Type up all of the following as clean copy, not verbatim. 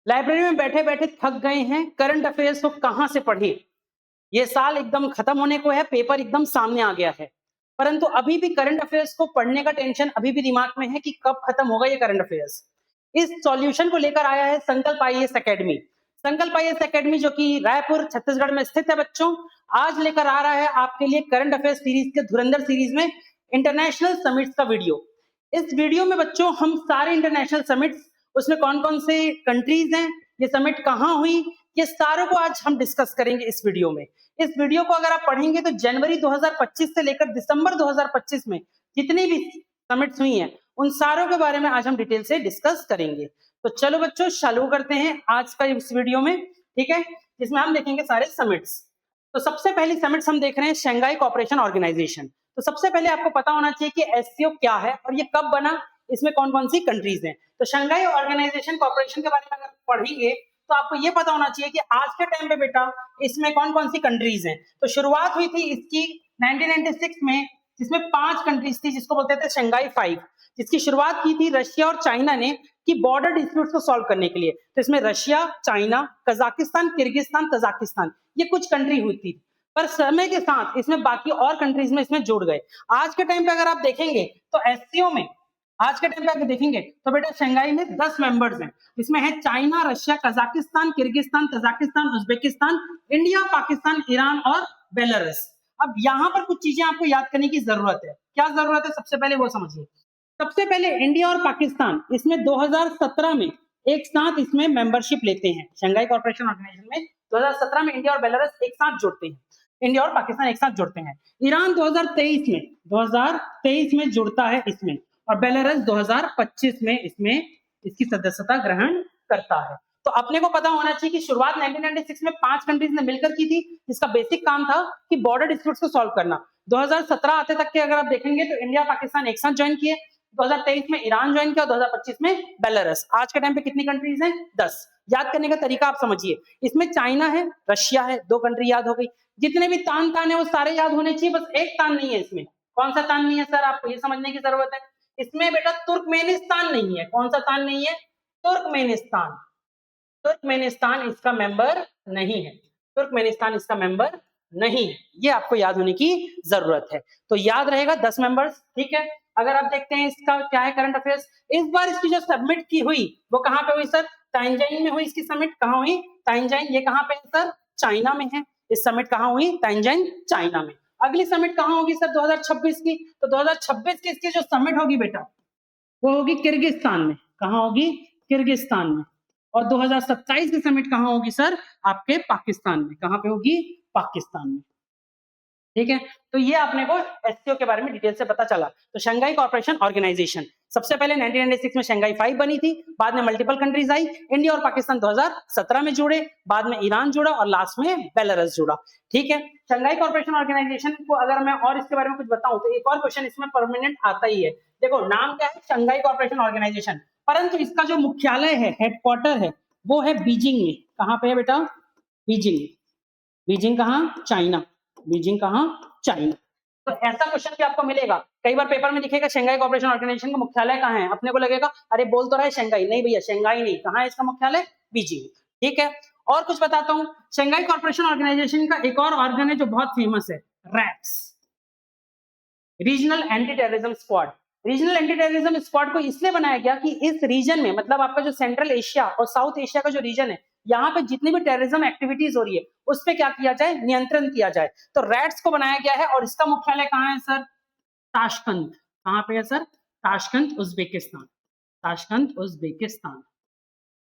Library में बैठे बैठे थक गए हैं, करंट अफेयर्स को कहां से पढ़ें। ये साल एकदम खत्म होने को है, पेपर एकदम सामने आ गया है, परंतु अभी भी करंट अफेयर्स को पढ़ने का टेंशन अभी भी दिमाग में है कि कब खत्म होगा ये करंट अफेयर्स। इस सॉल्यूशन को लेकर आया है संकल्प आईएएस एकेडमी। संकल्प आईएएस एकेडमी जो कि रायपुर छत्तीसगढ़ में स्थित है बच्चों, आज लेकर आ रहा है आपके लिए करंट अफेयर्स सीरीज के धुरंधर सीरीज में इंटरनेशनल समिट्स का वीडियो। इस वीडियो में बच्चों हम सारे इंटरनेशनल समिट्स, उसमें कौन कौन से कंट्रीज हैं, ये समिट कहाँ हुई, ये सारों को आज हम डिस्कस करेंगे इस वीडियो में। इस वीडियो को अगर आप पढ़ेंगे तो जनवरी 2025 से लेकर दिसंबर 2025 में जितनी भी समिट्स हुई हैं उन सारों के बारे में आज हम डिटेल से डिस्कस करेंगे। तो चलो बच्चों चालू करते हैं आज का इस वीडियो में, ठीक है, जिसमें हम देखेंगे सारे समिट्स। तो सबसे पहली समिट्स हम देख रहे हैं शंघाई कोऑपरेशन ऑर्गेनाइजेशन। तो सबसे पहले आपको पता होना चाहिए कि एससीओ क्या है और ये कब बना, इसमें कौन कौन सी कंट्रीज हैं। तो शंघाई ऑर्गेनाइजेशन कोऑपरेशन के बारे में अगर पढ़ेंगे तो आपको ये पता होना चाहिए कि आज के टाइम पे बेटा इसमें कौन कौन सी कंट्रीज हैं। तो शुरुआत हुई थी इसकी 1996 में, जिसमें 5 कंट्रीज थी जिसको बोलते थे शंघाई 5, जिसकी शुरुआत की थी रशिया और चाइना ने कि बॉर्डर डिस्प्यूट्स को सॉल्व करने के लिए। तो इसमें Russia, China, Kazakhstan, Kyrgyzstan, Tajikistan ये कुछ कंट्री हुई थी, पर समय के साथ इसमें बाकी और कंट्रीज में इसमें जुड़ गए। आज के टाइम पे अगर आप देखेंगे तो एससीओ में आज के टाइम पे अगर देखेंगे तो बेटा शंघाई में 10 मेंबर्स हैं, इसमें है China, Russia, Kazakhstan, Kyrgyzstan, Tajikistan, Uzbekistan, India, Pakistan, Iran और बेलारूस। अब यहाँ पर कुछ चीजें आपको याद करने की जरूरत है। क्या जरूरत है, सबसे पहले वो समझिए। सबसे पहले इंडिया और पाकिस्तान इसमें 2017 में एक साथ इसमें मेंबरशिप लेते हैं। शंघाई कोऑपरेशन ऑर्गेनाइजेशन में 2017 में इंडिया और बेलारूस एक साथ जुड़ते हैं, इंडिया और पाकिस्तान एक साथ जुड़ते हैं। ईरान 2023 में जुड़ता है इसमें, और बेलारूस 2025 में इसमें इसकी सदस्यता ग्रहण करता है। तो अपने को पता होना चाहिए कि शुरुआत 1996 में 5 कंट्रीज ने मिलकर की थी, जिसका बेसिक काम था कि बॉर्डर डिस्प्यूट्स को सॉल्व करना। 2017 आते तक के अगर आप देखेंगे तो इंडिया पाकिस्तान एक साथ ज्वाइन किए, 2023 में ईरान ज्वाइन किया और 2025 में बेलारूस। आज के टाइम पे कितनी कंट्रीज हैं, 10। याद करने का तरीका आप समझिए, इसमें चाइना है, रशिया है, 2 कंट्री याद हो गई। जितने भी तान है वो सारे याद होने चाहिए, बस एक तान नहीं है इसमें। कौन सा तान नहीं है सर, आपको ये समझने की जरूरत है। इसमें बेटा तुर्कमेनिस्तान नहीं है। कौन सा तान नहीं है, तुर्कमेनिस्तान। तुर्कमेनिस्तान इसका मेंबर नहीं है, तुर्कमेनिस्तान इसका मेंबर नहीं है, ये आपको याद होने की जरूरत है। तो याद रहेगा 10 मेंबर्स, ठीक है। अगर आप देखते हैं इसका क्या है करंट अफेयर्स, इस बार इसकी जो सबमिट की हुई वो कहां पे हुई सर, तांजाइन में हुई। इसकी सबमिट कहां हुई, तांजाइन। ये कहां पे है सर, चाइना में है। इस समिट कहां हुई, तांजाइन चाइना में। अगली समिट कहां होगी सर, 2026 की। तो 2026 की इसकी जो समिट होगी बेटा वो होगी किर्गिस्तान में। कहां होगी, किर्गिस्तान में। और 2027 की समिट कहां होगी सर, आपके पाकिस्तान में। कहां पे होगी, पाकिस्तान में, ठीक है। तो ये आपने को एससीओ के बारे में डिटेल से पता चला। तो शंघाई कोऑपरेशन ऑर्गेनाइजेशन सबसे पहले 1996 में शंघाई 5 बनी थी, बाद में मल्टीपल कंट्रीज आई। इंडिया और पाकिस्तान 2017 में जुड़े, बाद में ईरान जुड़ा और लास्ट में बेलारूस जुड़ा, ठीक है। शंघाई कोऑपरेशन ऑर्गेनाइजेशन को अगर मैं और इसके बारे में कुछ बताऊं तो एक और क्वेश्चन इसमें परमानेंट आता ही है। देखो नाम क्या है, शंघाई कोऑपरेशन ऑर्गेनाइजेशन, परंतु इसका जो मुख्यालय है, हेडक्वार्टर है, वो है बीजिंग में। कहां पे है बेटा, बीजिंग। बीजिंग कहां, चाइना। बीजिंग कहां, चाइना। तो ऐसा क्वेश्चन भी आपको मिलेगा, कई बार पेपर में दिखेगा शंघाई कोऑपरेशन ऑर्गेनाइजेशन का मुख्यालय कहां है। अपने को लगेगा अरे बोल तो रहा है शंघाई, नहीं भैया शंघाई नहीं, कहां है इसका मुख्यालय, बीजिंग, ठीक है। और कुछ बताता हूं, शंघाई कोऑपरेशन ऑर्गेनाइजेशन का एक और ऑर्गन है जो बहुत फेमस है, rats, regional anti terrorism squad. Regional anti terrorism squad को इसलिए बनाया गया कि इस रीजन में, मतलब आपका जो सेंट्रल एशिया और साउथ एशिया का जो रीजन है, यहाँ पे जितनी भी टेररिज्म एक्टिविटीज हो रही है उस पे क्या किया जाए, नियंत्रण किया जाए। तो रैट्स को बनाया गया है और इसका मुख्यालय कहाँ है सर, ताशकंद। कहाँ पे है sir, Tashkent, Uzbekistan. Tashkent, Uzbekistan,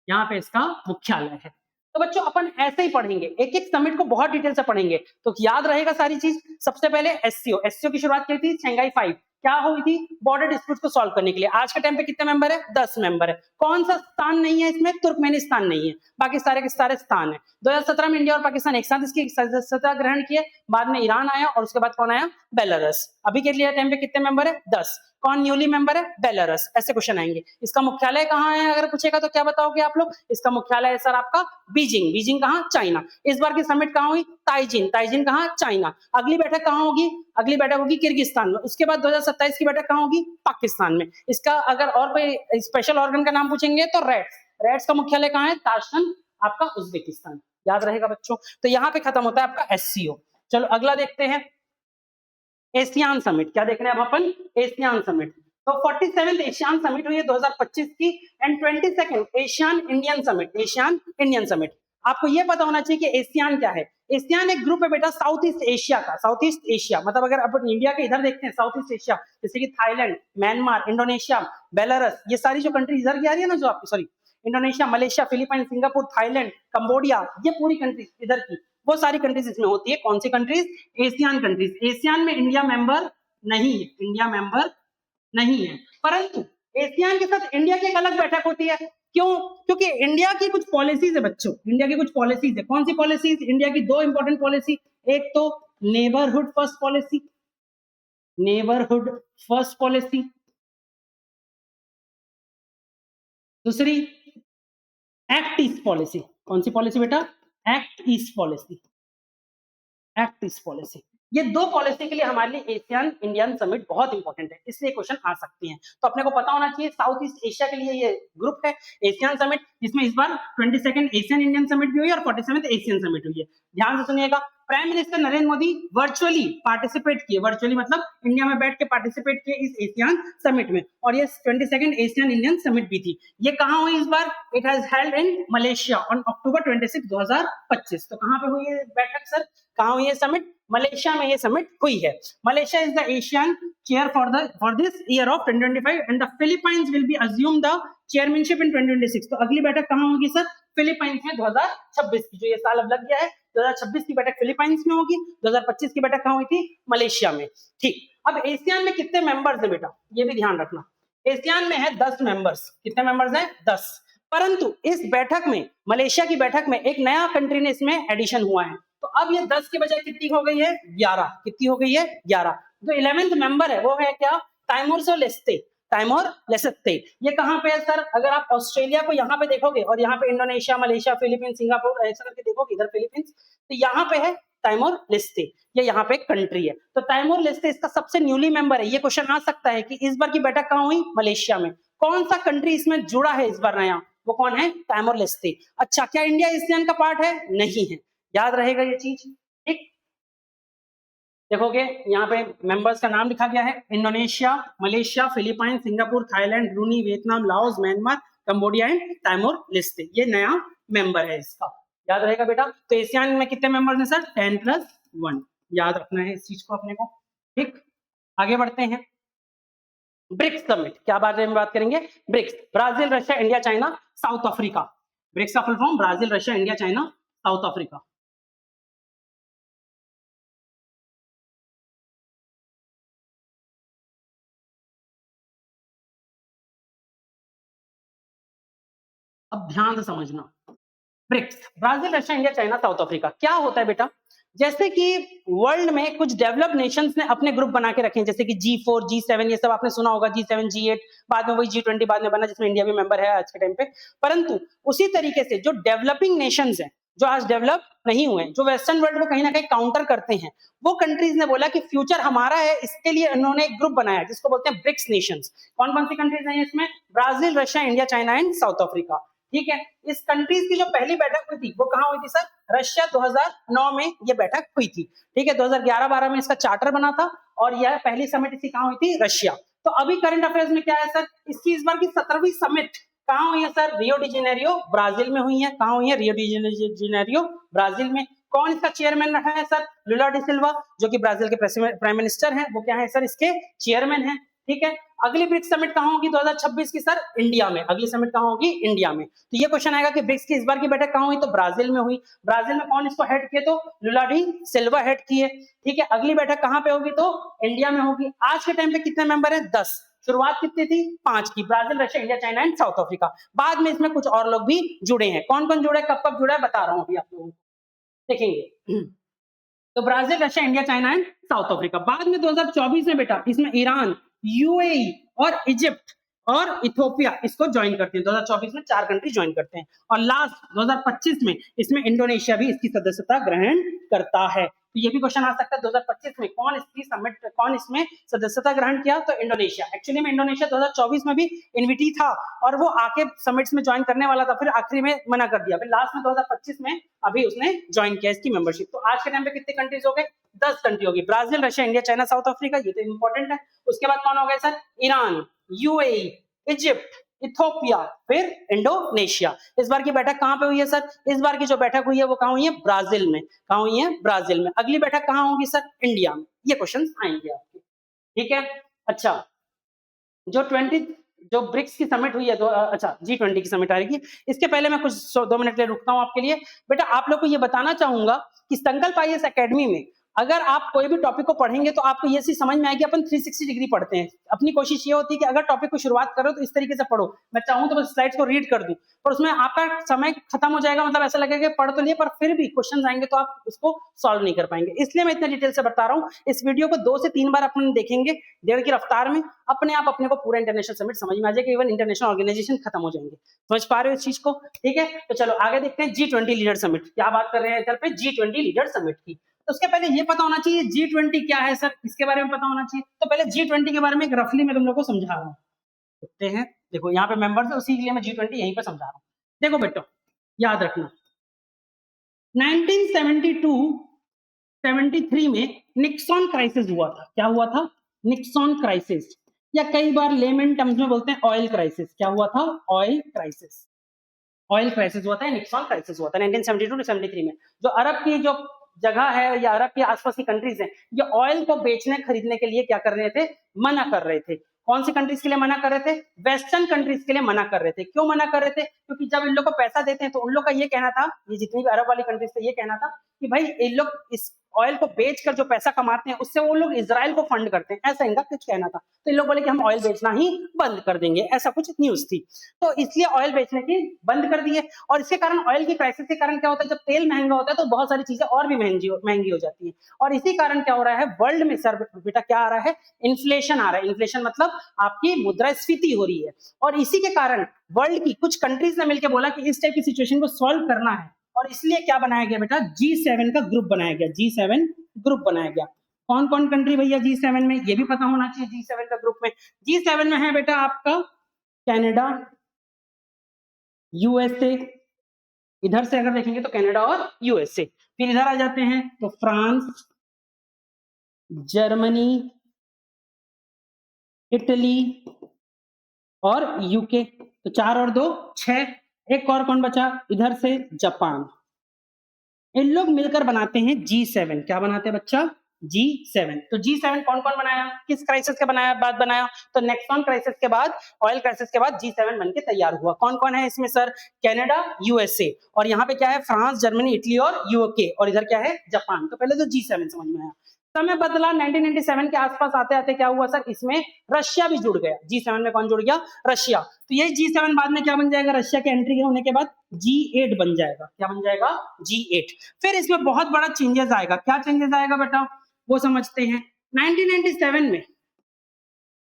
यहाँ पे इसका मुख्यालय है। तो बच्चों अपन ऐसे ही पढ़ेंगे, एक एक समिट को बहुत डिटेल से पढ़ेंगे तो याद रहेगा सारी चीज। सबसे पहले एससीओ, एससीओ की शुरुआत की थी शंघाई 5, क्या हुई थी, बॉर्डर डिस्प्यूट को सॉल्व करने के लिए। आज के टाइम पे कितने मेंबर है, 10 मेंबर है। कौन सा स्थान नहीं है इसमें, तुर्कमेनिस्तान नहीं है, बाकी सारे के सारे स्थान है। 2017 में इंडिया और पाकिस्तान एक साथ इसकी सदस्यता ग्रहण किए, बाद में ईरान आया और उसके बाद कौन आया, बेलारूस। अभी के लिए टाइम पे कितने मेंबर है, 10। कौन न्यूली मेंबर है, बेलारूस। ऐसे क्वेश्चन आएंगे। इसका मुख्यालय कहाँ है अगर पूछेगा तो क्या बताओगे आप लोग, इसका मुख्यालय है सर आपका बीजिंग। बीजिंग कहाँ, चाइना। इस बार की समिट कहाँ हुई, ताइजिन। ताइजिन कहाँ, चाइना। अगली बैठक कहाँ होगी, अगली बैठक होगी किर्गिस्तान में। उसके बाद 2027 की बैठक कहाँ होगी, पाकिस्तान में। इसका अगर और कोई स्पेशल ऑर्गन का नाम पूछेंगे तो रैट्स। रेड्स का मुख्यालय कहाँ है? ताशकंद, आपका उज्बेकिस्तान, याद रहेगा बच्चों। तो यहाँ पे खत्म होता है आपका एससीओ। चलो अगला देखते हैं, एशियान समिट। क्या देख रहे हैं अब अपन? ASEAN summit. तो 47th एशियान समिट हुई है 2025 की, and 22nd ASEAN Indian summit, ASEAN Indian summit. आपको ये पता होना चाहिए कि एशियान क्या है। एशियान एक ग्रुप है बेटा साउथ ईस्ट एशिया का। साउथ ईस्ट एशिया मतलब अगर अपन इंडिया के इधर देखते हैं साउथ ईस्ट एशिया, जैसे कि थाईलैंड, म्यांमार, इंडोनेशिया, बेलारस, ये सारी जो कंट्री इधर की आ रही है ना, जो आपकी sorry Indonesia, Malaysia, Philippine, Singapore, Thailand, Cambodia, ये पूरी कंट्रीज इधर की, वो सारी कंट्रीज इसमें होती है। कौन सी कंट्रीज? ASEAN countries. एशियान में इंडिया मेंबर नहीं है, इंडिया मेंबर नहीं है, परंतु एशियान के साथ इंडिया की एक अलग बैठक होती है। क्यों? क्योंकि इंडिया की कुछ पॉलिसीज है बच्चों, इंडिया की कुछ पॉलिसीज है। कौन सी पॉलिसीज? इंडिया की दो इंपॉर्टेंट पॉलिसी, एक तो neighbourhood first policy, neighbourhood first policy, दूसरी एक्ट ईस्ट पॉलिसी। कौन सी पॉलिसी बेटा? Act east policy, act east policy. ये दो पॉलिसी के लिए हमारे लिए एशियन इंडियन समिट बहुत इंपॉर्टेंट है, इसलिए क्वेश्चन आ सकती हैं। तो अपने को पता होना चाहिए साउथ ईस्ट एशिया के लिए ये ग्रुप है एशियन समिट, जिसमें इस बार 22nd एशियन इंडियन समिट भी हुई है और 47th एशियन समिट हुई है। ध्यान से सुनिएगा, prime minister Narendra Modi virtually participate किए, वर्चुअली मतलब इंडिया में बैठ के पार्टिसिपेट किए इस एशियन समिट में, और ये 22nd एशियन इंडियन समिट भी थी। ये कहाँ हुई इस बार? It has held in Malaysia on October 26, 2025। तो कहाँ पे हुई है बैठक सर? कहाँ हुई है समिट? मलेशिया में ये समिट हुई है। Malaysia is the Asian chair for this year of 2025 and the Philippines will be assume the chairmanship in 2026। तो अगली बैठक कहाँ होगी सर? फिलीपाइंस में 2026 की, जो ये साल अब लग गया है 2026 की बैठक फिलीपाइंस में होगी। 2025 की बैठक कहाँ हुई थी? मलेशिया में। ठीक, अब एशियान में कितने मेंबर्स है बेटा? ये भी ध्यान रखना। एशियान में है 10 मेंबर्स। कितने मेंबर्स हैं? 10। परंतु इस बैठक में, मलेशिया की बैठक में, एक नया कंट्री ने इसमें एडिशन हुआ है। तो अब ये 10 के बजाय कितनी हो गई है? 11। कितनी हो गई है? 11। जो 11th मेंबर है वो है क्या? Timor लेस्ते, Timor Leste. ये कहाँ पे है सर? अगर आप ऑस्ट्रेलिया को यहाँ पे देखोगे और यहाँ पे इंडोनेशिया, मलेशिया, फिलीपींस, सिंगापुर ऐसा करके देखोगे, इधर फिलीपींस, तो यहाँ पे है टाइमोर लेस्ते, ये यहाँ पे एक कंट्री है। तो टाइमोर लेस्ते इसका सबसे न्यूली मेंबर है। ये क्वेश्चन आ सकता है कि इस बार की बैठक कहाँ हुई? मलेशिया में। कौन सा कंट्री इसमें जुड़ा है इस बार नया? वो कौन है? टाइमोर लेस्ते। अच्छा, क्या इंडिया एशियन का पार्ट है? नहीं है, याद रहेगा ये चीज। ठीक, देखोगे यहाँ पे मेंबर्स का नाम लिखा गया है, Indonesia, Malaysia, Philippine, Singapore, Thailand, Brunei, Vietnam, Laos, Myanmar, Cambodia and Timor Leste. ये नया मेंबर है इसका, याद रहेगा बेटा। तो एशियान में कितने मेंबर्स हैं सर? 10+1, याद रखना है इस चीज को अपने को। ठीक, आगे बढ़ते हैं। ब्रिक्स समिट, क्या बारे में बात करेंगे? BRICS, Brazil, Russia, India, China, South Africa. BRICS का full form Brazil, Russia, India, China, South Africa. अब ध्यान से समझना, BRICS, Brazil, Russia, India, China, South Africa. क्या होता है बेटा? जैसे कि वर्ल्ड में कुछ डेवलप्ड नेशंस ने अपने ग्रुप बना के रखे हैं, जैसे कि G4, G7, ये सब आपने सुना होगा, G7, G8, बाद में वही G20 बाद में बना, जिसमें इंडिया भी मेंबर है आज के टाइम पे। परंतु उसी तरीके से जो डेवलपिंग नेशंस हैं, जो आज डेवलप नहीं हुए, जो वेस्टर्न वर्ल्ड को कहीं ना कहीं काउंटर करते हैं, वो कंट्रीज ने बोला कि फ्यूचर हमारा है, इसके लिए उन्होंने एक ग्रुप बनाया जिसको बोलते हैं ब्रिक्स नेशंस। कौन कौन सी कंट्रीज हैं इसमें? Brazil, Russia, India, China and south Africa. ठीक है, इस कंट्रीज की जो पहली बैठक हुई थी वो कहाँ हुई थी सर? रशिया, 2009 में ये बैठक हुई थी। ठीक है, 2011-12 में इसका चार्टर बना था और यह पहली समिट इसकी कहाँ हुई थी? रशिया। तो अभी करंट अफेयर्स में क्या है सर? इसकी इस बार की 17वीं समिट कहाँ हुई है sir? Rio de Janeiro, Brazil में हुई है। कहाँ हुई है? रियो डी जेनेरियो, ब्राजील में। कौन इसका चेयरमैन रहा है सर? लुला डी सिल्वा, जो कि ब्राजील के प्राइम मिनिस्टर हैं, वो क्या है सर? इसके चेयरमैन हैं। ठीक है, अगली ब्रिक्स समिट कहाँ होगी 2026 की सर? इंडिया में। अगली समिट कहाँ होगी? इंडिया में। तो ये क्वेश्चन आएगा कि ब्रिक्स की इस बार की बैठक कहाँ हुई? तो ब्राजील में हुई। ब्राजील में कौन इसको हेड किए? तो लुला डी सिल्वा हेड किए। ठीक है, अगली बैठक कहाँ पे होगी? तो इंडिया में होगी। आज के टाइम पे कितने मेंबर है? 10। शुरुआत कितनी थी? 5 की, Brazil, Russia, India, China and south Africa. बाद में इसमें कुछ और लोग भी जुड़े हैं। कौन कौन जुड़े, कब कब जुड़ा है, बता रहा हूँ अभी आप लोगों को, देखेंगे। तो Brazil, Russia, India, China and south Africa. बाद में 2024 में बेटा इसमें ईरान, यूएई और इजिप्ट और इथियोपिया इसको ज्वाइन करते हैं। 2024 में 4 कंट्री ज्वाइन करते हैं और लास्ट 2025 में इसमें इंडोनेशिया भी इसकी सदस्यता ग्रहण करता है। तो ये भी क्वेश्चन आ सकता है 2025 में कौन इसमें सदस्यता ग्रहण किया, तो इंडोनेशिया। एक्चुअली में इंडोनेशिया 2024 में भी इन्विटी था और वो आके समिट्स में ज्वाइन करने वाला था, फिर आखिरी में मना कर दिया, फिर लास्ट में 2025 में अभी उसने ज्वाइन किया इसकी मेंबरशिप। तो आज के टाइम पे कितने कंट्रीज हो गए, 10 कंट्री होगी, Brazil, Russia, India, China, South Africa, ये तो इंपॉर्टेंट है। उसके बाद कौन हो गए sir, Iran, UAE, Egypt, Ethiopia, फिर इंडोनेशिया। इस बार की बैठक कहां पे हुई है सर, इस बार की जो बैठक हुई है वो कहां हुई है, ब्राजील में। कहां हुई है, ब्राजील में। अगली बैठक कहां होगी सर, इंडिया में। ये क्वेश्चन आएंगे आपके, ठीक है। अच्छा, जो ब्रिक्स की समिट हुई है अच्छा G20 की समिट आएगी, इसके पहले मैं कुछ 2 मिनट के लिए रुकता हूं आपके लिए। बेटा आप लोग को ये बताना चाहूंगा कि संकल्प आईएएस एकेडमी में अगर आप कोई भी टॉपिक को पढ़ेंगे तो आपको ये चीज समझ में आएगी, अपन 360 डिग्री पढ़ते हैं। अपनी कोशिश ये होती है कि अगर टॉपिक को शुरुआत करो तो इस तरीके से पढ़ो, मैं चाहूं तो बस स्लाइड्स को रीड कर दूं, पर उसमें आपका समय खत्म हो जाएगा, मतलब ऐसा लगेगा कि पढ़ तो लिए पर फिर भी क्वेश्चन आएंगे तो आप उसको सॉल्व नहीं कर पाएंगे। इसलिए मैं इतना डिटेल से बता रहा हूँ। इस वीडियो को 2 से 3 बार अपन देखेंगे 1.5 की रफ्तार में, अपने आप अपने को पूरा इंटरनेशनल समिट समझ में आ जाएगा, इवन इंटरनेशनल ऑर्गेनाइजेशन खत्म हो जाएंगे। समझ पा रहे हो इस चीज को, ठीक है। तो चलो आगे देखते हैं G20 लीडर समिट। क्या बात कर रहे हैं इधर पे, G20 लीडर समिट की। तो उसके पहले ये पता होना चाहिए G20 क्या है सर, इसके बारे में पता होना चाहिए। तो पहले G20 के बारे में एक रफली मैं तुम लोग को समझा रहा हूँ। देखते हैं, देखो यहाँ पे मेंबर्स है, उसी के लिए मैं G20 यहीं पे समझा रहा हूँ। देखो बेटो याद रखना, 1972-73 में निक्सन क्राइसिस हुआ था। क्या हुआ था, निक्सन क्राइसिस, या कई बार लेमन टर्म्स में बोलते हैं ऑयल क्राइसिस। क्या हुआ था, ऑयल क्राइसिस। ऑयल क्राइसिस हुआ था, निक्सन क्राइसिस हुआ था 1972-73 में। जो अरब की जो जगह है या अरब के आसपास की कंट्रीज हैं, ये ऑयल को बेचने खरीदने के लिए क्या कर रहे थे, मना कर रहे थे। कौन सी कंट्रीज के लिए मना कर रहे थे, वेस्टर्न कंट्रीज के लिए मना कर रहे थे। क्यों मना कर रहे थे, क्योंकि जब इन लोग को पैसा देते हैं तो उन लोग का ये कहना था, ये जितनी भी अरब वाली कंट्रीज थे ये कहना था कि भाई इन लोग इस ऑयल को बेचकर जो पैसा कमाते हैं उससे वो लोग इजराइल को फंड करते हैं, ऐसा इनका कुछ कहना था। तो इन लोग बोले कि हम ऑयल बेचना ही बंद कर देंगे, ऐसा कुछ न्यूज थी। तो इसलिए ऑयल बेचने की बंद कर दिए। और इसके कारण, ऑयल की क्राइसिस के कारण क्या होता है, जब तेल महंगा होता है तो बहुत सारी चीजें और भी महंगी हो जाती है। और इसी कारण क्या हो रहा है, वर्ल्ड में सर बेटा क्या आ रहा है, इन्फ्लेशन आ रहा है। इन्फ्लेशन मतलब आपकी मुद्रास्फीति हो रही है। और इसी के कारण वर्ल्ड की कुछ कंट्रीज ने मिलकर बोला कि इस टाइप की सिचुएशन को सॉल्व करना है, और इसलिए क्या बनाया गया बेटा, G7 का ग्रुप बनाया गया। G7 ग्रुप बनाया गया। कौन कौन कंट्री भैया G7 में, ये भी पता होना चाहिए। G7 का ग्रुप में, G7 में है बेटा आपका कनाडा, यूएसए, इधर से अगर देखेंगे तो कनाडा और यूएसए। फिर इधर आ जाते हैं तो फ्रांस, जर्मनी, इटली और यूके। तो 4 और 2 6। एक और कौन बचा इधर से, जापान। इन लोग मिलकर बनाते हैं G7। क्या बनाते हैं बच्चा, G7। तो G7 कौन कौन बनाया, किस क्राइसिस के बाद बनाया, तो नेक्सॉन क्राइसिस के बाद, ऑयल क्राइसिस के बाद G7 बनके तैयार हुआ। कौन कौन है इसमें सर, कनाडा, यूएसए, और यहाँ पे क्या है, फ्रांस, जर्मनी, इटली और यूके, और इधर क्या है, जापान। तो पहले तो G7 समझ में आया। समय बदला, 1997 के आसपास आते आते क्या हुआ सर, इसमें रशिया भी जुड़ गया। G7 में कौन जुड़ गया, रशिया। तो ये G7 बाद में क्या बन जाएगा, रशिया के एंट्री होने के बाद G8 बन जाएगा। क्या बन जाएगा, G8। फिर इसमें बहुत बड़ा चेंजेस आएगा। क्या चेंजेस आएगा बेटा, वो समझते हैं। 1997 में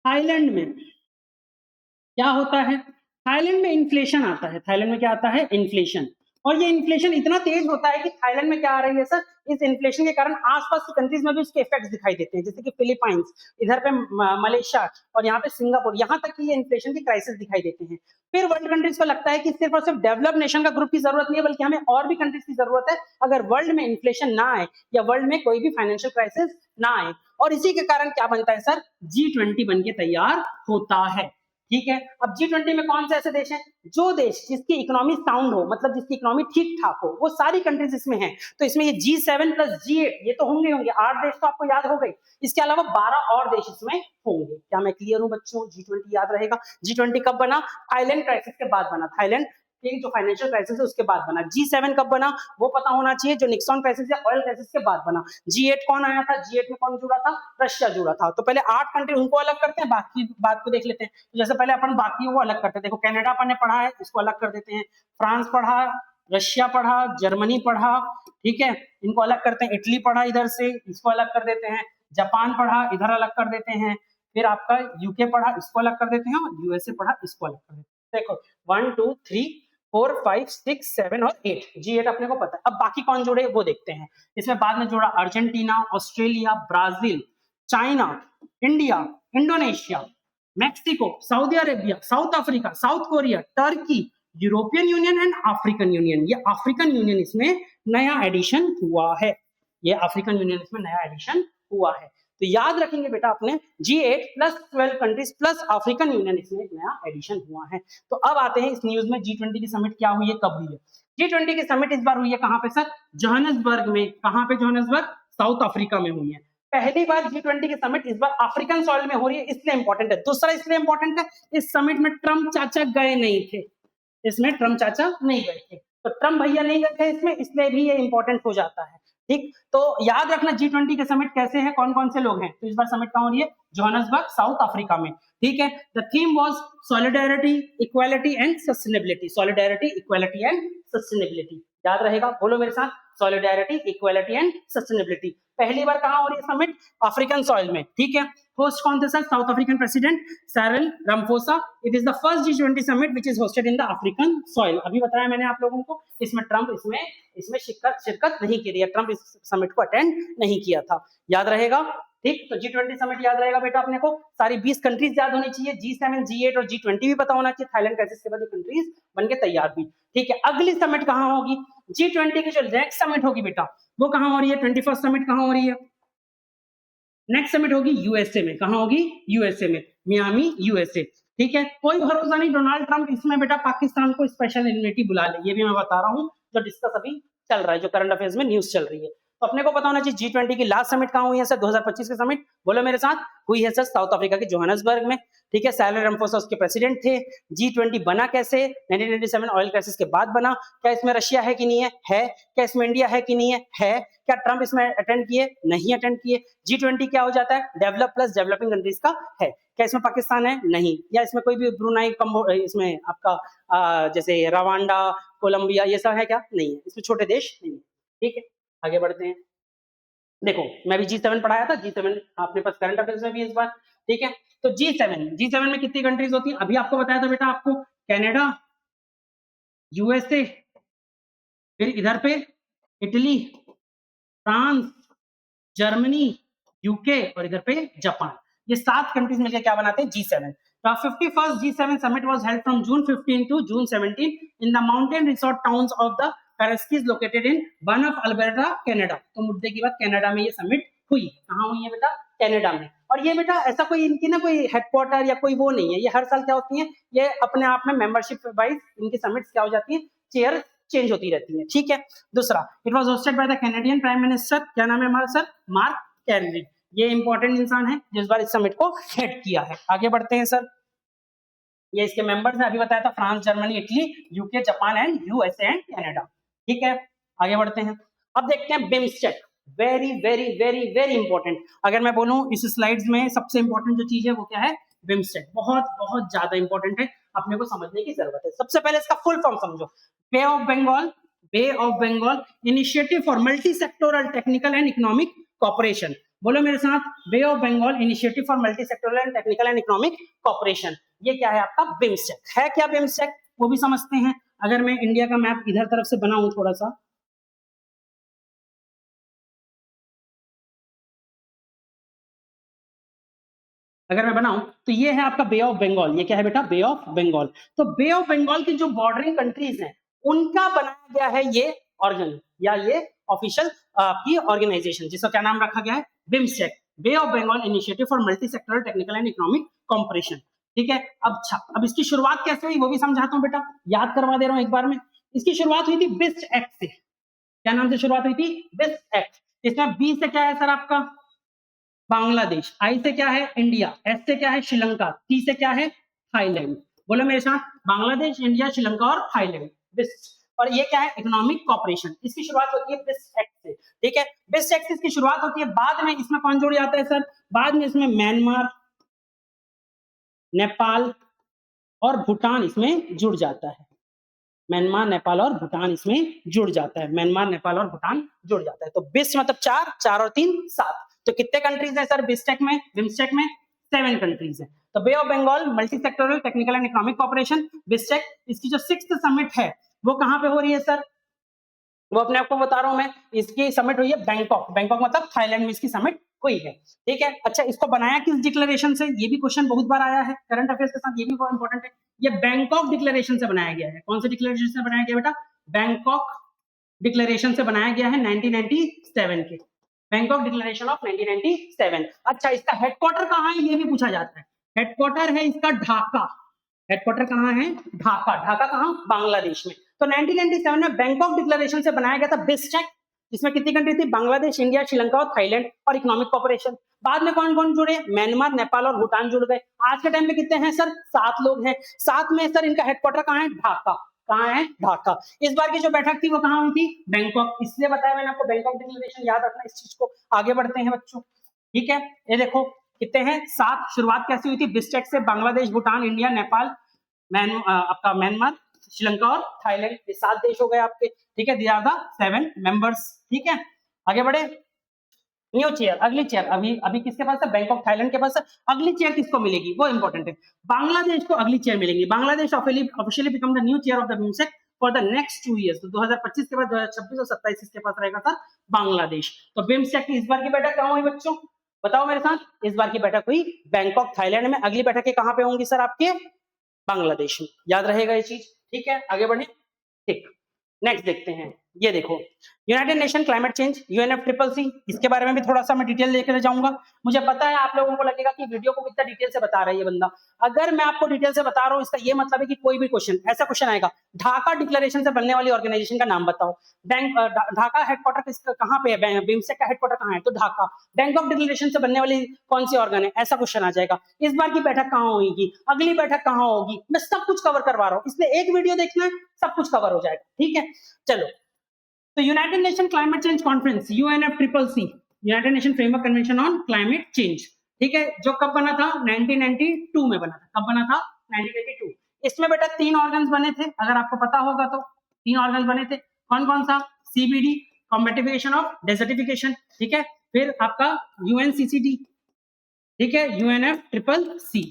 थाईलैंड में क्या होता है, थाईलैंड में इन्फ्लेशन आता है। थाईलैंड में क्या आता है, इन्फ्लेशन। और ये इन्फ्लेशन इतना तेज होता है कि थाईलैंड में क्या आ रही है सर, इस इन्फ्लेशन के कारण आसपास की कंट्रीज में भी उसके इफेक्ट्स दिखाई देते हैं, जैसे कि फिलीपाइंस, इधर पे मलेशिया और यहाँ पे सिंगापुर, यहाँ तक की ये इन्फ्लेशन की क्राइसिस दिखाई देते हैं। फिर वर्ल्ड कंट्रीज को लगता है कि सिर्फ और सिर्फ डेवलप नेशन का ग्रुप की जरूरत नहीं है, बल्कि हमें और भी कंट्रीज की जरूरत है, अगर वर्ल्ड में इन्फ्लेशन ना आए या वर्ल्ड में कोई भी फाइनेंशियल क्राइसिस ना आए। और इसी के कारण क्या बनता है सर, G20 बन के तैयार होता है। ठीक है। अब G20 में कौन से ऐसे देश हैं, जो देश जिसकी इकोनॉमी साउंड हो, मतलब जिसकी इकोनॉमी ठीक ठाक हो, वो सारी कंट्रीज इसमें हैं। तो इसमें ये G7 प्लस G8 ये तो होंगे 8 देश तो आपको याद हो गए। इसके अलावा 12 और देश इसमें होंगे। क्या मैं क्लियर हूं बच्चों, G20 याद रहेगा। G20 कब बना, थाईलैंड क्राइसिस के बाद बना। थाईलैंड के जो फाइनेंशियल क्राइसिस है उसके बाद बना। G7 कब बना वो पता होना चाहिए, जो निक्सन क्राइसिस या ऑयल क्राइसिस के बाद बना। G8 कौन आया था, G8 में कौन जुड़ा था, रशिया जुड़ा था। तो पहले 8 कंट्री उनको अलग करते हैं, बाकी बात को देख लेते हैं। तो जैसे पहले अपन बाकी को अलग करते हैं, देखो कनाडा अपन ने पढ़ा है, इसको अलग कर देते हैं। फ्रांस पढ़ा, रशिया पढ़ा, जर्मनी पढ़ा, ठीक है, इनको अलग करते हैं। इटली पढ़ा इधर से, इसको अलग कर देते हैं। जापान पढ़ा, इधर अलग कर देते हैं। फिर आपका यूके पढ़ा, इसको अलग कर देते हैं, और यूएसए पढ़ा, इसको अलग कर देते हैं। देखो 1 2 3 4 5 6 7 और 8, G8 अपने को पता है। अब बाकी कौन जुड़े वो देखते हैं। इसमें बाद में जुड़ा Argentina, Australia, Brazil, China, India, Indonesia, Mexico, Saudi Arabia, south Africa, south Korea, Turkey, European union and African union. ये अफ्रीकन यूनियन इसमें नया एडिशन हुआ है। ये अफ्रीकन यूनियन इसमें नया एडिशन हुआ है। तो याद रखेंगे बेटा अपने G8 plus 12 countries plus African union इसमें एक नया एडिशन हुआ है। तो अब आते हैं इस न्यूज में, G20 की समिट क्या हुई है, कब हुई है। G20 की समिट इस बार हुई है कहां पे सर, जोहानिसबर्ग में। कहां पे, जोहानिसबर्ग, साउथ अफ्रीका में हुई है। पहली बार G20 की समिट इस बार अफ्रीकन सॉइल में हो रही है, इसलिए इंपॉर्टेंट है। दूसरा इसलिए इंपॉर्टेंट है, इस समिट में ट्रम्प चाचा गए नहीं थे। इसमें ट्रम्प चाचा नहीं गए थे, तो ट्रम्प भैया नहीं गए थे इसमें, इसलिए भी ये इंपॉर्टेंट हो जाता है। ठीक, तो याद रखना G20 के समिट कैसे है, कौन कौन से लोग हैं। तो इस बार समिट कहां हो रही है, जोहानिसबर्ग, साउथ अफ्रीका में। ठीक है, the theme was solidarity, equality and sustainability. Solidarity, equality and sustainability, याद रहेगा, बोलो मेरे साथ, सॉलिडारिटी, इक्वालिटी एंड सस्टेनेबिलिटी। पहली बार कहां हो रही है समिट, अफ्रीकन सॉइल में। ठीक है, होस्ट कौन थे sir, south African president Cyril Ramaphosa. It is the first G20 summit which is hosted in the African soil. अभी बताया मैंने आप लोगों को, इसमें ट्रम्प इसमें शिरकत नहीं की रही है, ट्रम्प इस समिट को अटेंड नहीं किया था, याद रहेगा। ठीक, तो G20 समिट याद रहेगा बेटा अपने को, सारी 20 कंट्रीज याद होनी चाहिए, G7, G8 और G20 भी पता होना चाहिए। थाईलैंड क्राइसिस के बाद कंट्रीज बन के तैयार भी। ठीक है, अगली समिट कहां होगी, G20 की जो नेक्स्ट समिट होगी बेटा, वो कहां हो रही है, 21st समिट कहां हो रही है, नेक्स्ट समिट होगी यूएसए में। कहां होगी, यूएसए में, मियामी, यूएसए। ठीक है, कोई भरोसा नहीं डोनाल्ड ट्रंप इसमें बेटा पाकिस्तान को स्पेशल इम्यूनिटी बुला ले, ये भी मैं बता रहा हूं, जो डिस्कस अभी चल रहा है, जो करंट अफेयर्स में न्यूज चल रही है। तो अपने को पता होना चाहिए G20 की लास्ट समिट कहां हुई है सर, 2025 की समिट, बोलो मेरे साथ, हुई है सर साउथ अफ्रीका के जोहानिसबर्ग में। ठीक है, साइरिल रामाफोसा उसके प्रेसिडेंट थे। G20 बना कैसे, 1997 ऑयल क्राइसिस के बाद बना। क्या इसमें रशिया है कि नहीं है, है। क्या इसमें इंडिया है कि नहीं है, है। क्या ट्रंप इसमें अटेंड किए, नहीं अटेंड किए। G20 क्या हो जाता है, डेवलप प्लस डेवलपिंग कंट्रीज का है। क्या इसमें पाकिस्तान है, नहीं। या इसमें कोई भी ब्रुनाई, इसमें आपका जैसे रवांडा, कोलंबिया, ये सब है क्या, नहीं है, इसमें छोटे देश नहीं है। ठीक है, आगे बढ़ते हैं। देखो मैं भी G7 पढ़ाया था, G7 आपके पास करंट अफेयर्स में भी इस बार। ठीक है, तो G7 में कितनी कंट्रीज होती है, अभी आपको बताया था बेटा आपको, कनाडा, यूएसए, फिर इधर पे इटली, फ्रांस, जर्मनी, यूके और इधर पे जापान। ये 7 कंट्रीज मिलकर क्या बनाते हैं, G7। The 51st G7 summit was held from June 15 to June 17 in the mountain resort towns of the Carasquis located in Banff, Alberta, Canada। तो मुद्दे की बात, कनाडा में ये समिट हुई। कहाँ हुई है बेटा, कनाडा में। और ये बेटा ऐसा कोई इनकी ना कोई हेडक्वार्टर या कोई वो नहीं है, ये हर साल क्या होती है, ये अपने आप में मेंबरशिप वाइज इनकी समिट्स क्या हो जाती है, चेयर चेंज होती रहती है। ठीक है, दूसरा, it was hosted by the Canadian prime minister, क्या नाम है हमारा सर, मार्क कैर्नी। ये इंपॉर्टेंट इंसान है जिस बार इस समिट को हेड किया है। आगे बढ़ते हैं सर, ये इसके मेंबर्स ने अभी बताया था, France, Germany, Italy, UK, Japan and USA and Canada. ठीक है, आगे बढ़ते हैं। अब देखते हैं BIMSTEC, very very very very important. अगर मैं बोलूं इस स्लाइड्स में सबसे इंपॉर्टेंट जो चीज है वो क्या है, बिम्स्टेक। बहुत बहुत ज्यादा इंपॉर्टेंट है, अपने को समझने की जरूरत है। सबसे पहले इसका फुल फॉर्म समझो, Bay of Bengal, Bay of Bengal initiative for multi sectoral technical and economic cooperation. बोलो मेरे साथ, Bay of Bengal initiative for multi sectoral and technical and economic cooperation. ये क्या है आपका, बिम्स्टेक है। क्या बिम्स्टेक, वो भी समझते हैं। अगर मैं इंडिया का मैप इधर तरफ से बनाऊं थोड़ा सा, अगर मैं बनाऊं तो ये है आपका बे ऑफ बंगाल। ये क्या है बेटा, बे ऑफ बंगाल। तो बे ऑफ बंगाल की जो बॉर्डरिंग कंट्रीज हैं उनका बनाया गया है ये ऑर्गन, या ये ऑफिशियल आपकी ऑर्गेनाइजेशन, जिसका क्या नाम रखा गया है, BIMSTEC, bay of Bengal initiative for multi sectoral technical and economic cooperation. ठीक है, अब इसकी शुरुआत कैसे हुई वो भी समझाता हूं बेटा, याद करवा दे रहा हूं एक बार में। इसकी शुरुआत हुई थी बिस्ट एक्ट से। क्या नाम से शुरुआत हुई थी, बिस्ट एक्ट। इसमें बी से क्या है सर आपका, बांग्लादेश, आई से क्या है, इंडिया, एस से क्या है, श्रीलंका, टी से क्या है, थाईलैंड। बोलो मेरे साथ, बांग्लादेश, इंडिया, श्रीलंका और थाईलैंड, बिस्ट। और ये क्या है, इकोनॉमिक कॉपरेशन। इसकी शुरुआत होती है बिस्ट एक्ट से। ठीक है, बिस्ट एक्ट से इसकी शुरुआत होती है। बाद में इसमें कौन जुड़ जाता है सर, बाद में इसमें म्यांमार, नेपाल और भूटान इसमें जुड़ जाता है। म्यांमार, नेपाल और भूटान इसमें जुड़ जाता है। म्यांमार, नेपाल और भूटान जुड़ जाता है। तो बिस्ट मतलब 4, 4 और 3 7। तो कितने कंट्रीज हैं सर बिस्टेक में, बिम्स्टेक में, 7 कंट्रीज है। तो Bay of Bengal multi sectoral technical and economic cooperation BIMSTEC, इसकी जो 6th समिट है वो कहाँ पे हो रही है सर? वो अपने आपको बता रहा हूं मैं, इसकी समिट हुई है बैंकॉक, बैंकॉक मतलब थाईलैंड में इसकी समिट हुई है। ठीक है, अच्छा इसको बनाया किस डिक्लेरेशन से? ये भी क्वेश्चन बहुत बार आया है करंट अफेयर्स के साथ, ये भी बहुत इंपॉर्टेंट है। ये बैंकॉक डिक्लेरेशन से बनाया गया है। कौन से डिक्लेरेशन से बनाया गया बेटा? बैंकॉक डिक्लेरेशन से बनाया गया है 1997 के, बैंकॉक डिक्लेरेशन ऑफ 1997। अच्छा इसका हेडक्वार्टर कहाँ है ये भी पूछा जाता है। हेडक्वार्टर है इसका ढाका। हेडक्वार्टर कहाँ है? ढाका। ढाका कहाँ? बांग्लादेश में। तो 1997 में बैंकॉक डिक्लेरेशन से बनाया गया था बिस्टेक, जिसमें कितनी कंट्री थी? बांग्लादेश, इंडिया, श्रीलंका और थाईलैंड, और इकोनॉमिक कोऑपरेशन। बाद में कौन कौन जुड़े? म्यांमार, नेपाल और भूटान जुड़ गए। आज के टाइम में कितने हैं सर? 7 लोग हैं। 7 में सर इनका हेडक्वार्टर कहाँ है? ढाका। कहाँ है? ढाका। इस बार की जो बैठक थी वो कहाँ हुई थी? बैंकॉक। इसलिए बताया मैंने आपको बैंकॉक डिक्लेरेशन याद रखना इस चीज को। आगे बढ़ते हैं बच्चों। ठीक है, ये देखो कितने हैं? 7। शुरुआत कैसे हुई थी? बिस्टेक से। बांग्लादेश, भूटान, इंडिया, नेपाल, आपका म्यांमार, श्रीलंका और थाईलैंड, ये 7 देश हो गए आपके। ठीक है, दे आर द 7 मेंबर्स। ठीक है, आगे बढ़े। न्यू चेयर, अगली चेयर अभी अभी किसके पास है? बैंकॉक थाईलैंड के पास है। अगली चेयर किसको मिलेगी वो इंपॉर्टेंट है। बांग्लादेश को अगली चेयर मिलेगी। Bangladesh officially become the new chair of the BIMSTEC for the next 2 years. तो 2025 के बाद 2026 और 27 इसके पास रहेगा सर बांग्लादेश। तो बिम्स्टेक की इस बार की बैठक कहाँ हुई बच्चों? बताओ मेरे साथ। इस बार की बैठक हुई बैंकॉक थाईलैंड में। अगली बैठक कहाँ पे होंगी सर? आपके बांग्लादेश में। याद रहेगा ये चीज। ठीक है, आगे बढ़े। ठीक, नेक्स्ट देखते हैं। ये देखो United nation climate change, UNFCCC, इसके बारे में भी थोड़ा सा मैं डिटेल लेकर जाऊंगा। मुझे पता है आप लोगों को लगेगा कि वीडियो को कितना डिटेल से बता रहा है ये बंदा। अगर मैं आपको डिटेल से बता रहा हूँ इसका ये मतलब है कि कोई भी क्वेश्चन, ऐसा क्वेश्चन आएगा, ढाका डिक्लेरेशन से बनने वाली ऑर्गेनाइजेशन का नाम बताओ। ढाका हेडक्वार्टर कहाँ पे है? बिम्स्टेक का हेडक्वार्टर कहाँ है? तो ढाका। बैंकॉक डिक्लेरेशन से बनने वाली कौन सी ऑर्गन है? ऐसा क्वेश्चन आ जाएगा। इस बार की बैठक कहाँ होगी? अगली बैठक कहाँ होगी? मैं सब कुछ कवर करवा रहा हूँ, इसलिए एक वीडियो देखना है, सब कुछ कवर हो जाएगा। ठीक है, चलो। तो United nation climate change conference, UNFCCC, United nation framework convention on climate change. ठीक है, जो कब बना था? 1992 में बना था। कब बना था? 1992। इसमें बेटा 3 ऑर्गन्स बने थे, अगर आपको पता होगा तो। 3 ऑर्गन्स बने थे। कौन कौन सा? CBD, combating of desertification. ठीक है, फिर आपका UNCCD, ठीक है, UNFCCC।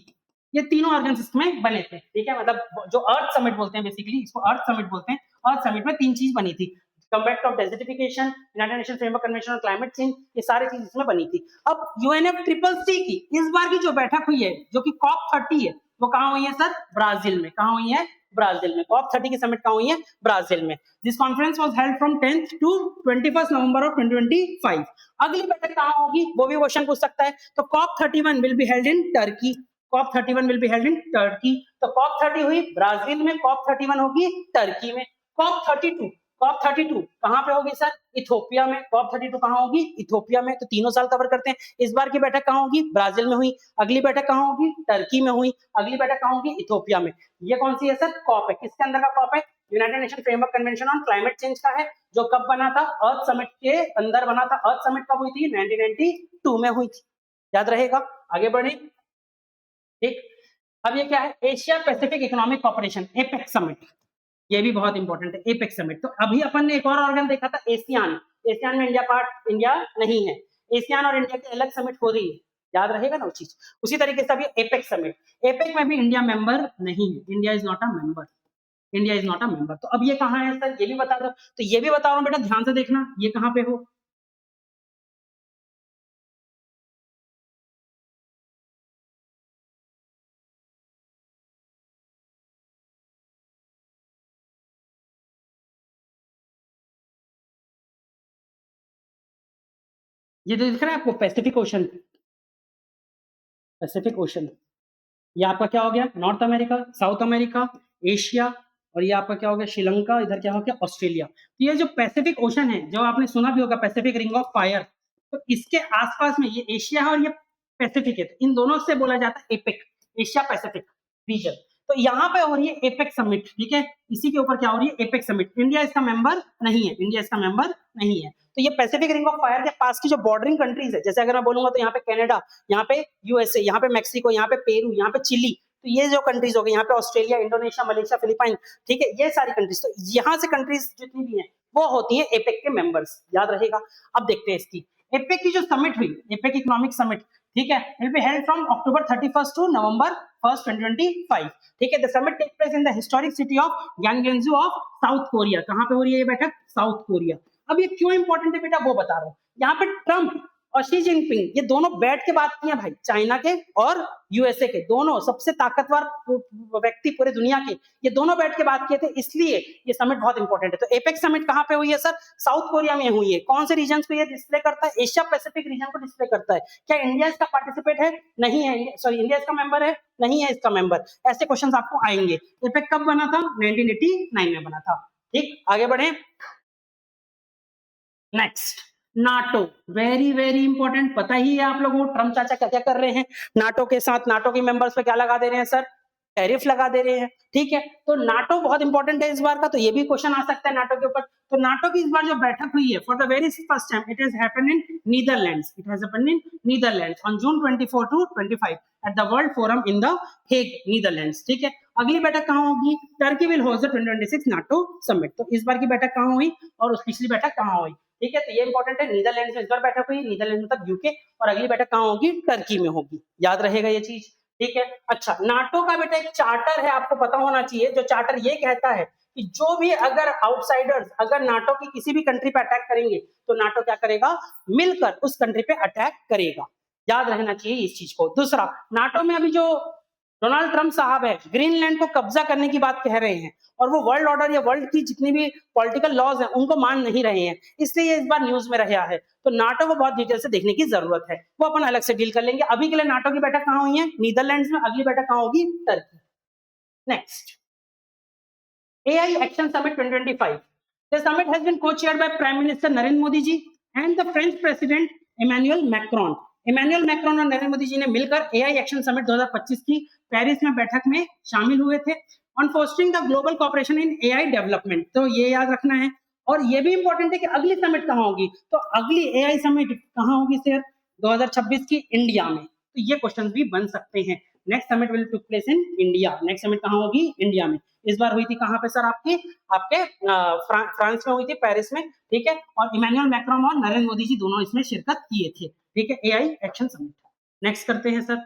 ये तीनों ऑर्गन्स इसमें बने थे। ठीक है, मतलब जो अर्थ समिट बोलते हैं, बेसिकली इसको अर्थ समिट बोलते हैं। अर्थ समिट में 3 चीज बनी थी, combat of desertification, United nation framework convention on climate change, ये सारी चीज इसमें बनी थी। अब UNFCCC की इस बार की जो बैठक हुई है, जो कि COP30 है, वो कहाँ हुई है सर? ब्राजील में। कहाँ हुई है? ब्राजील में। COP30 की समिट कहाँ हुई है? ब्राजील में। This conference was held from 10th to 21st November of 2025। अगली बैठक कहाँ होगी वो भी क्वेश्चन पूछ सकता है। तो COP31 will be held in Turkey. COP31 will be held in Turkey. तो COP30 हुई ब्राजील में, COP31 होगी टर्की में। COP32 कहां पे होगी सर? इथोपिया में। COP32 कहां होगी? इथोपिया में। तो तीनों साल कवर करते हैं। इस बार की बैठक कहां होगी? ब्राजील में हुई। अगली बैठक कहां होगी? टर्की में हुई। अगली बैठक कहां होगी? इथोपिया में। ये कौन सी है सर? कॉप है। किसके अंदर का कॉप है? United nation framework convention on climate change का है, जो कब बना था? अर्थ समिट के अंदर बना था। अर्थ समिट कब हुई थी? 1992 में हुई थी। याद रहेगा। आगे बढ़े। ठीक, अब ये क्या है? Asia Pacific economic corporation, APEC summit. ये भी बहुत इंपॉर्टेंट है, एपेक समिट। तो अभी अपन ने एक और ऑर्गन देखा था, एशियान। एशियान में इंडिया नहीं है। एशियान और इंडिया की अलग समिट हो रही है। याद रहेगा ना वो चीज। उसी तरीके से अभी एपेक समिट, एपेक में भी इंडिया मेंबर नहीं है। India is not a member. India is not a member. तो अब ये कहाँ है सर? ये भी बता दो। तो ये भी बता रहा हूँ बेटा, ध्यान से देखना ये कहाँ पे हो। ये जो दिख रहा है आपको पैसिफिक ओशन, पैसिफिक ओशन, ये आपका क्या हो गया? North America, south America, Asia, और ये आपका क्या हो गया? श्रीलंका। इधर क्या हो गया? ऑस्ट्रेलिया। तो ये जो पैसिफिक ओशन है, जो आपने सुना भी होगा पैसिफिक रिंग ऑफ फायर, तो इसके आसपास में ये एशिया है और ये पैसिफिक है। तो इन दोनों से बोला जाता है एपेक, एशिया पैसिफिक रीजन। तो यहाँ पे हो रही है एपेक समिट। ठीक है, इसी के ऊपर क्या हो रही है? APEC summit. इंडिया इसका मेंबर नहीं है। इंडिया इसका मेंबर नहीं है। तो ये पैसिफिक रिंग ऑफ फायर के पास की जो बॉर्डरिंग कंट्रीज है, जैसे अगर मैं बोलूंगा तो यहाँ पे कनाडा, यहाँ पे USA, यहाँ पे मैक्सिको, यहाँ पे पेरू, यहाँ पे चिली, तो ये जो कंट्रीज हो गई, यहाँ पे ऑस्ट्रेलिया, इंडोनेशिया, मलेशिया, फिलीपाइन, ठीक है, ये सारी कंट्रीज। तो यहाँ से कंट्रीज जितनी भी हैं वो होती है एपेक के मेंबर्स। याद रहेगा। अब देखते हैं इसकी एपेक की जो समिट हुई, एपेक इकोनॉमिक समिट, ठीक है, will be held from October 31 to November 1 2025। ठीक है, the summit take place in the historic city of Gyeongju of South Korea. कहां पे हो रही है ये बैठक? South Korea. अब ये क्यों इंपॉर्टेंट है बेटा वो बता रहा हूं। यहाँ पे ट्रम्प और शी जिनपिंग ये दोनों बैठ के बात किए भाई, चाइना के और यूएसए के दोनों सबसे ताकतवर व्यक्ति पूरे दुनिया के, ये दोनों बैठ के बात किए थे, इसलिए ये समिट बहुत इंपॉर्टेंट है। तो एपेक समिट कहां पे हुई है सर? साउथ कोरिया में हुई है। कौन से रीजन को ये डिस्प्ले करता है? एशिया पैसिफिक रीजन को डिस्प्ले करता है। क्या इंडिया इसका पार्टिसिपेट है? नहीं है। सॉरी, इंडिया इसका मेंबर है? नहीं है इसका मेंबर। ऐसे क्वेश्चन आपको आएंगे। एपेक कब बना था? 1989 में बना था। ठीक, आगे बढ़े। Next, NATO, very very important. पता ही है आप लोगों को ट्रम्प चाचा क्या क्या कर रहे हैं नाटो के साथ। नाटो के मेंबर्स पे क्या लगा दे रहे हैं सर? टैरिफ लगा दे रहे हैं। ठीक है, तो नाटो बहुत इंपॉर्टेंट है इस बार का, तो ये भी क्वेश्चन आ सकता है नाटो के ऊपर। तो नाटो की इस बार जो बैठक हुई है for the very first time, it has happened in Netherlands. It has happened in Netherlands on June 24 to 25 at the world forum in the Hague, Netherlands. ठीक है, अगली बैठक कहां होगी? Turkey will host the 2026 NATO summit. तो इस बार की बैठक कहां हुई और उस पिछली बैठक कहां हुई? ठीक है, तो ये इंपॉर्टेंट है। नीदरलैंड में इस बार बैठक हुई, नीदरलैंड मतलब यूके, और अगली बैठक कहां होगी? टर्की में होगी। याद रहेगा ये चीज। ठीक है, अच्छा, नाटो का बेटा एक चार्टर है, आपको पता होना चाहिए। जो चार्टर ये कहता है कि जो भी अगर आउटसाइडर्स अगर नाटो की किसी भी कंट्री पे अटैक करेंगे तो नाटो क्या करेगा? मिलकर उस कंट्री पे अटैक करेगा। याद रहना चाहिए इस चीज को। दूसरा, नाटो में अभी जो डोनाल्ड ट्रम्प साहब है ग्रीनलैंड को कब्जा करने की बात कह रहे हैं, और वो वर्ल्ड ऑर्डर या वर्ल्ड की जितनी भी पॉलिटिकल लॉज हैं उनको मान नहीं रहे हैं, इसलिए इस बार न्यूज में रहा है। तो नाटो को बहुत डिटेल से देखने की जरूरत है, वो अपन अलग से डील कर लेंगे। अभी के लिए नाटो की बैठक कहां हुई है? नीदरलैंड्स में। अगली बैठक कहां होगी? Turkey. Next, AI Action Summit 2025. The summit has been co-chaired by Prime Minister Narendra Modi ji and the French President Emmanuel Macron. Emmanuel Macron और नरेंद्र मोदी जी ने मिलकर AI एक्शन समिट 2025 की पेरिस में बैठक में शामिल हुए थे on fostering the global cooperation in AI development. तो ये याद रखना है। और ये भी इंपॉर्टेंट है कि अगली समिट कहां होगी? तो अगली AI समिट कहां होगी सर? 2026 की इंडिया में। तो ये क्वेश्चन भी बन सकते हैं। Next summit will took place in India. Next summit कहां होगी? इंडिया में। इस बार हुई थी कहां पे सर? आपके फ्रांस में हुई थी, पेरिस में। ठीक है, और इमैनुअल मैक्रोन और नरेंद्र मोदी जी दोनों इसमें शिरकत किए थे। ठीक है, AI एक्शन समिट। नेक्स्ट करते हैं sir,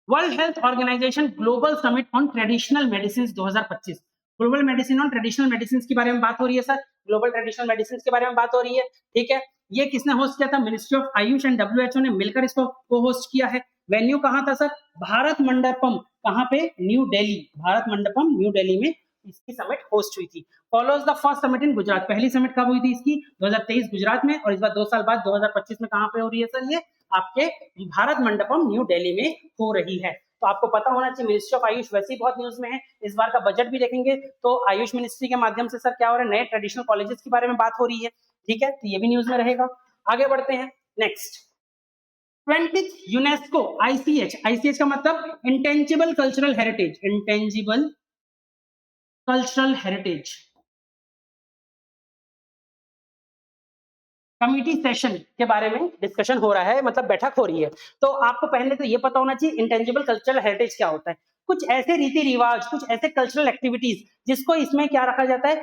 world health organisation global summit on traditional medicine 2025। Global medicine on traditional medicine के बारे में बात हो रही है सर। ग्लोबल ट्रेडिशनल मेडिसिन के बारे में बात हो रही है। ठीक है, ये किसने होस्ट किया था? Ministry of Ayush and WHO ने मिलकर इसको को होस्ट किया है। वेन्यू कहां था सर? भारत मंडपम। कहां पे? न्यू दिल्ली। भारत मंडपम न्यू दिल्ली में इसकी समिट होस्ट हुई थी। Follows the first summit in Gujarat. पहली समिट कब हुई थी इसकी? 2023 गुजरात में, और इस बार 2 साल बाद 2025 में कहां पे हो रही है सर? ये आपके भारत मंडपम न्यू दिल्ली में हो रही है। तो आपको पता होना चाहिए, मिनिस्ट्री ऑफ आयुष वैसे ही बहुत न्यूज में है। इस बार का बजट भी देखेंगे तो आयुष मिनिस्ट्री के माध्यम से सर क्या हो रहा है? नए ट्रेडिशनल कॉलेजेस के बारे में बात हो रही है। ठीक है, तो ये भी न्यूज में रहेगा। आगे बढ़ते हैं। नेक्स्ट, 20th यूनेस्को ICH का मतलब intangible cultural heritage. Intangible cultural heritage committee session के बारे में डिस्कशन हो रहा है, मतलब बैठक हो रही है। तो आपको पहले तो ये पता होना चाहिए इंटेंजिबल कल्चरल हेरिटेज क्या होता है। कुछ ऐसे रीति रिवाज, कुछ ऐसे कल्चरल एक्टिविटीज जिसको इसमें क्या रखा जाता है,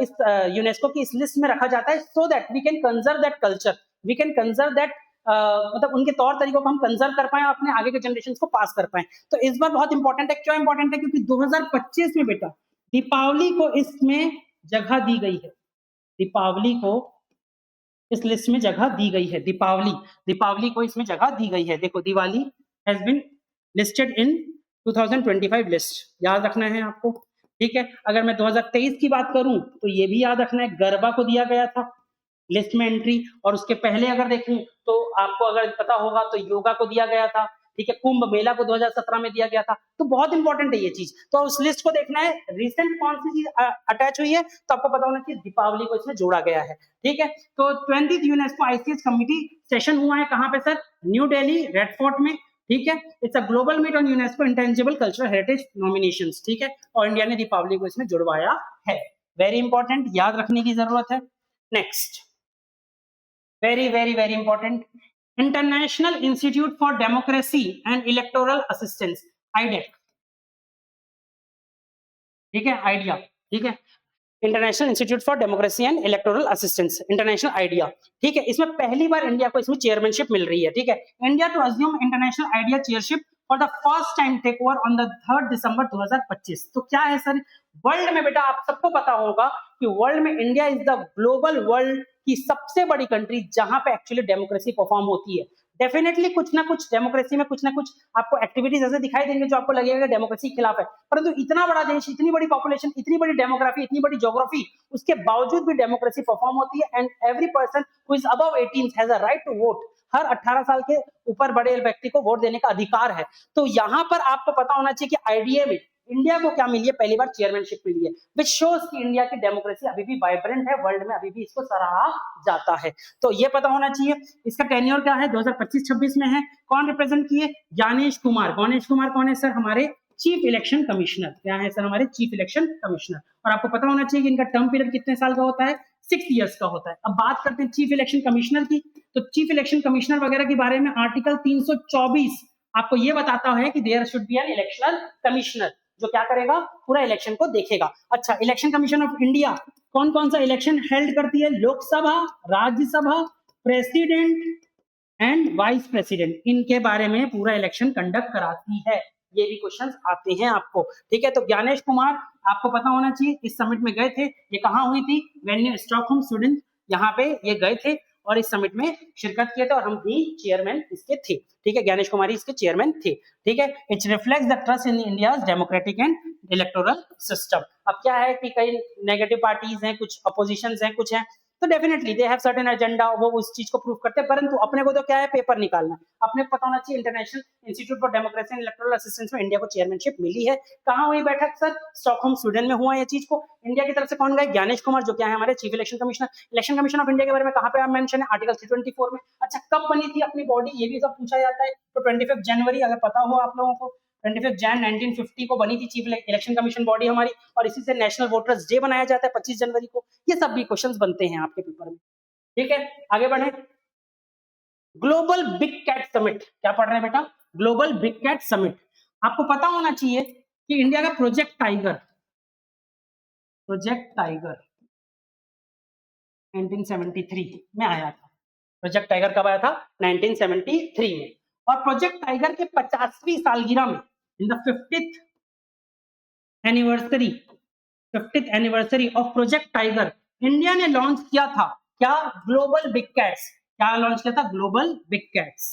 इस यूनेस्को की इस लिस्ट में रखा जाता है, so that we can conserve that culture, we can conserve that, मतलब उनके तौर तरीकों को हम कंजर्व कर पाए, अपने आगे के जनरेशन को पास कर पाए। तो इस बार बहुत इंपॉर्टेंट है। क्यों इंपॉर्टेंट है? क्योंकि 2025 में बेटा दीपावली को इसमें जगह दी गई है। दीपावली को इस लिस्ट में जगह दी गई है। दीपावली को इसमें जगह दी गई है। देखो, Diwali has been listed in 2025 list. याद रखना है आपको। ठीक है, अगर मैं 2023 की बात करूं तो ये भी याद रखना है, गरबा को दिया गया था लिस्ट में एंट्री। और उसके पहले अगर देखूं तो आपको अगर पता होगा तो योगा को दिया गया था। ठीक है, कुंभ मेला को 2017 में दिया गया था। तो बहुत इंपॉर्टेंट है ये चीज। तो उस लिस्ट को देखना है, रिसेंट कौन सी चीज अटैच हुई है, तो आपको पता होना चाहिए दीपावली को इसमें जोड़ा गया है। ठीक है, तो 20th UNESCO ICH committee session हुआ है कहां पे sir? New Delhi, red fort में। ठीक है, it's a global meet on UNESCO intangible cultural heritage nominations. ठीक है, और इंडिया ने दीपावली को इसमें जुड़वाया है। वेरी इंपॉर्टेंट, याद रखने की जरूरत है। Next, very very very important, international institute for democracy and electoral assistance, IDEC। ठीक है, आइडिया। ठीक है, international institute for democracy and electoral assistance, international idea, ठीक है। इसमें पहली बार इंडिया को इसमें चेयरमैनशिप मिल रही है, ठीक है। India to assume international IDEA chairship for the first time take over on the 3 December 2025। तो क्या है सर, वर्ल्ड में बेटा आप सबको पता होगा कि वर्ल्ड में India is the global world की सबसे बड़ी कंट्री जहां पे एक्चुअली डेमोक्रेसी परफॉर्म होती है। डेफिनेटली कुछ ना कुछ डेमोक्रेसी में कुछ ना कुछ आपको एक्टिविटीज ऐसे दिखाई देंगे जो आपको लगेगा कि डेमोक्रेसी के खिलाफ है, परंतु इतना बड़ा देश, इतनी बड़ी पॉपुलेशन, इतनी बड़ी डेमोग्राफी, इतनी बड़ी ज्योग्राफी, उसके बावजूद भी डेमोक्रेसी परफॉर्म होती है। And every person who is above 18 has a right to vote. हर 18 साल के ऊपर बड़े व्यक्ति को वोट देने का अधिकार है। तो यहाँ पर आपको पता होना चाहिए कि आईडीए में इंडिया को क्या मिली है, पहली बार चेयरमैनशिप मिली है, विच शोज कि इंडिया की डेमोक्रेसी अभी भी वाइब्रेंट है, वर्ल्ड में अभी भी इसको सराहा जाता है। तो ये पता होना चाहिए। इसका टेन्योर क्या है, 2025-26 में है। कौन रिप्रेजेंट किए, ज्ञानेश कुमार। ज्ञानेश कुमार कौन है सर, हमारे चीफ इलेक्शन कमिश्नर। क्या है सर, हमारे चीफ इलेक्शन कमिश्नर। और आपको पता होना चाहिए कि इनका टर्म पीरियड कितने साल का होता है, 6 इयर्स का होता है। अब बात करते हैं चीफ इलेक्शन कमिश्नर की। तो चीफ इलेक्शन कमिश्नर वगैरह के बारे में आर्टिकल 324 आपको ये बताता है कि there should be an electoral commissioner जो क्या करेगा, पूरा इलेक्शन को देखेगा। अच्छा, इलेक्शन कमीशन ऑफ इंडिया कौन कौन सा इलेक्शन हेल्ड करती है, Lok Sabha, Rajya Sabha, president and vice president, इनके बारे में पूरा इलेक्शन कंडक्ट कराती है। ये भी क्वेश्चंस आते हैं आपको, ठीक है। तो ज्ञानेश कुमार आपको पता होना चाहिए, इस समिट में गए थे। ये कहाँ हुई थी, वेन्यू स्टॉकहोम स्वीडन, यहाँ पे ये गए थे और इस समिट में शिरकत किए थे और हम भी चेयरमैन इसके थे, ठीक है। ज्ञानेश कुमारी इसके चेयरमैन थे, ठीक है। It reflects the trust in India democratic and electoral system. अब क्या है कि कई नेगेटिव पार्टीज हैं, कुछ अपोजिशन हैं, कुछ हैं, तो definitely they have certain agenda, वो उस चीज को प्रूव करते हैं, परंतु अपने को तो क्या है, पेपर निकालना। अपने को पता होना चाहिए international institute for democracy and electoral assistance में इंडिया को चेयरमैनशिप मिली है। कहाँ हुई बैठक सर, स्टॉकहोम स्वीडन में हुआ ये चीज को। इंडिया की तरफ से कौन गए, ज्ञानेश कुमार जो क्या है हमारे chief election commissioner. Election commission of India के बारे में कहाँ पे आप मेंशन है, आर्टिकल 324 में। अच्छा, कब बनी थी अपनी बॉडी, ये भी सब पूछा जाता है। तो 25 जनवरी, अगर पता हो आप लोगों को, 25 जैन 1950 को बनी थी चीफ इलेक्शन कमीशन बॉडी हमारी, और इसी से नेशनल वोटर्स डे बनाया जाता है 25 जनवरी को। ये सब भी क्वेश्चंस बनते हैं आपके पेपर में, ठीक है। आगे बढ़े, ग्लोबल बिग कैट समिट, क्या पढ़ रहे हैं बेटा, ग्लोबल बिग कैट समिट। आपको पता होना चाहिए कि इंडिया का प्रोजेक्ट टाइगर 1973 में आया था। प्रोजेक्ट टाइगर कब आया था, 1973 में। और प्रोजेक्ट टाइगर के 50वीं सालगिरह में, in the 50th anniversary of project tiger, India ने लॉन्च किया था क्या, ग्लोबल बिग कैट्स। क्या लॉन्च किया था, global big cats.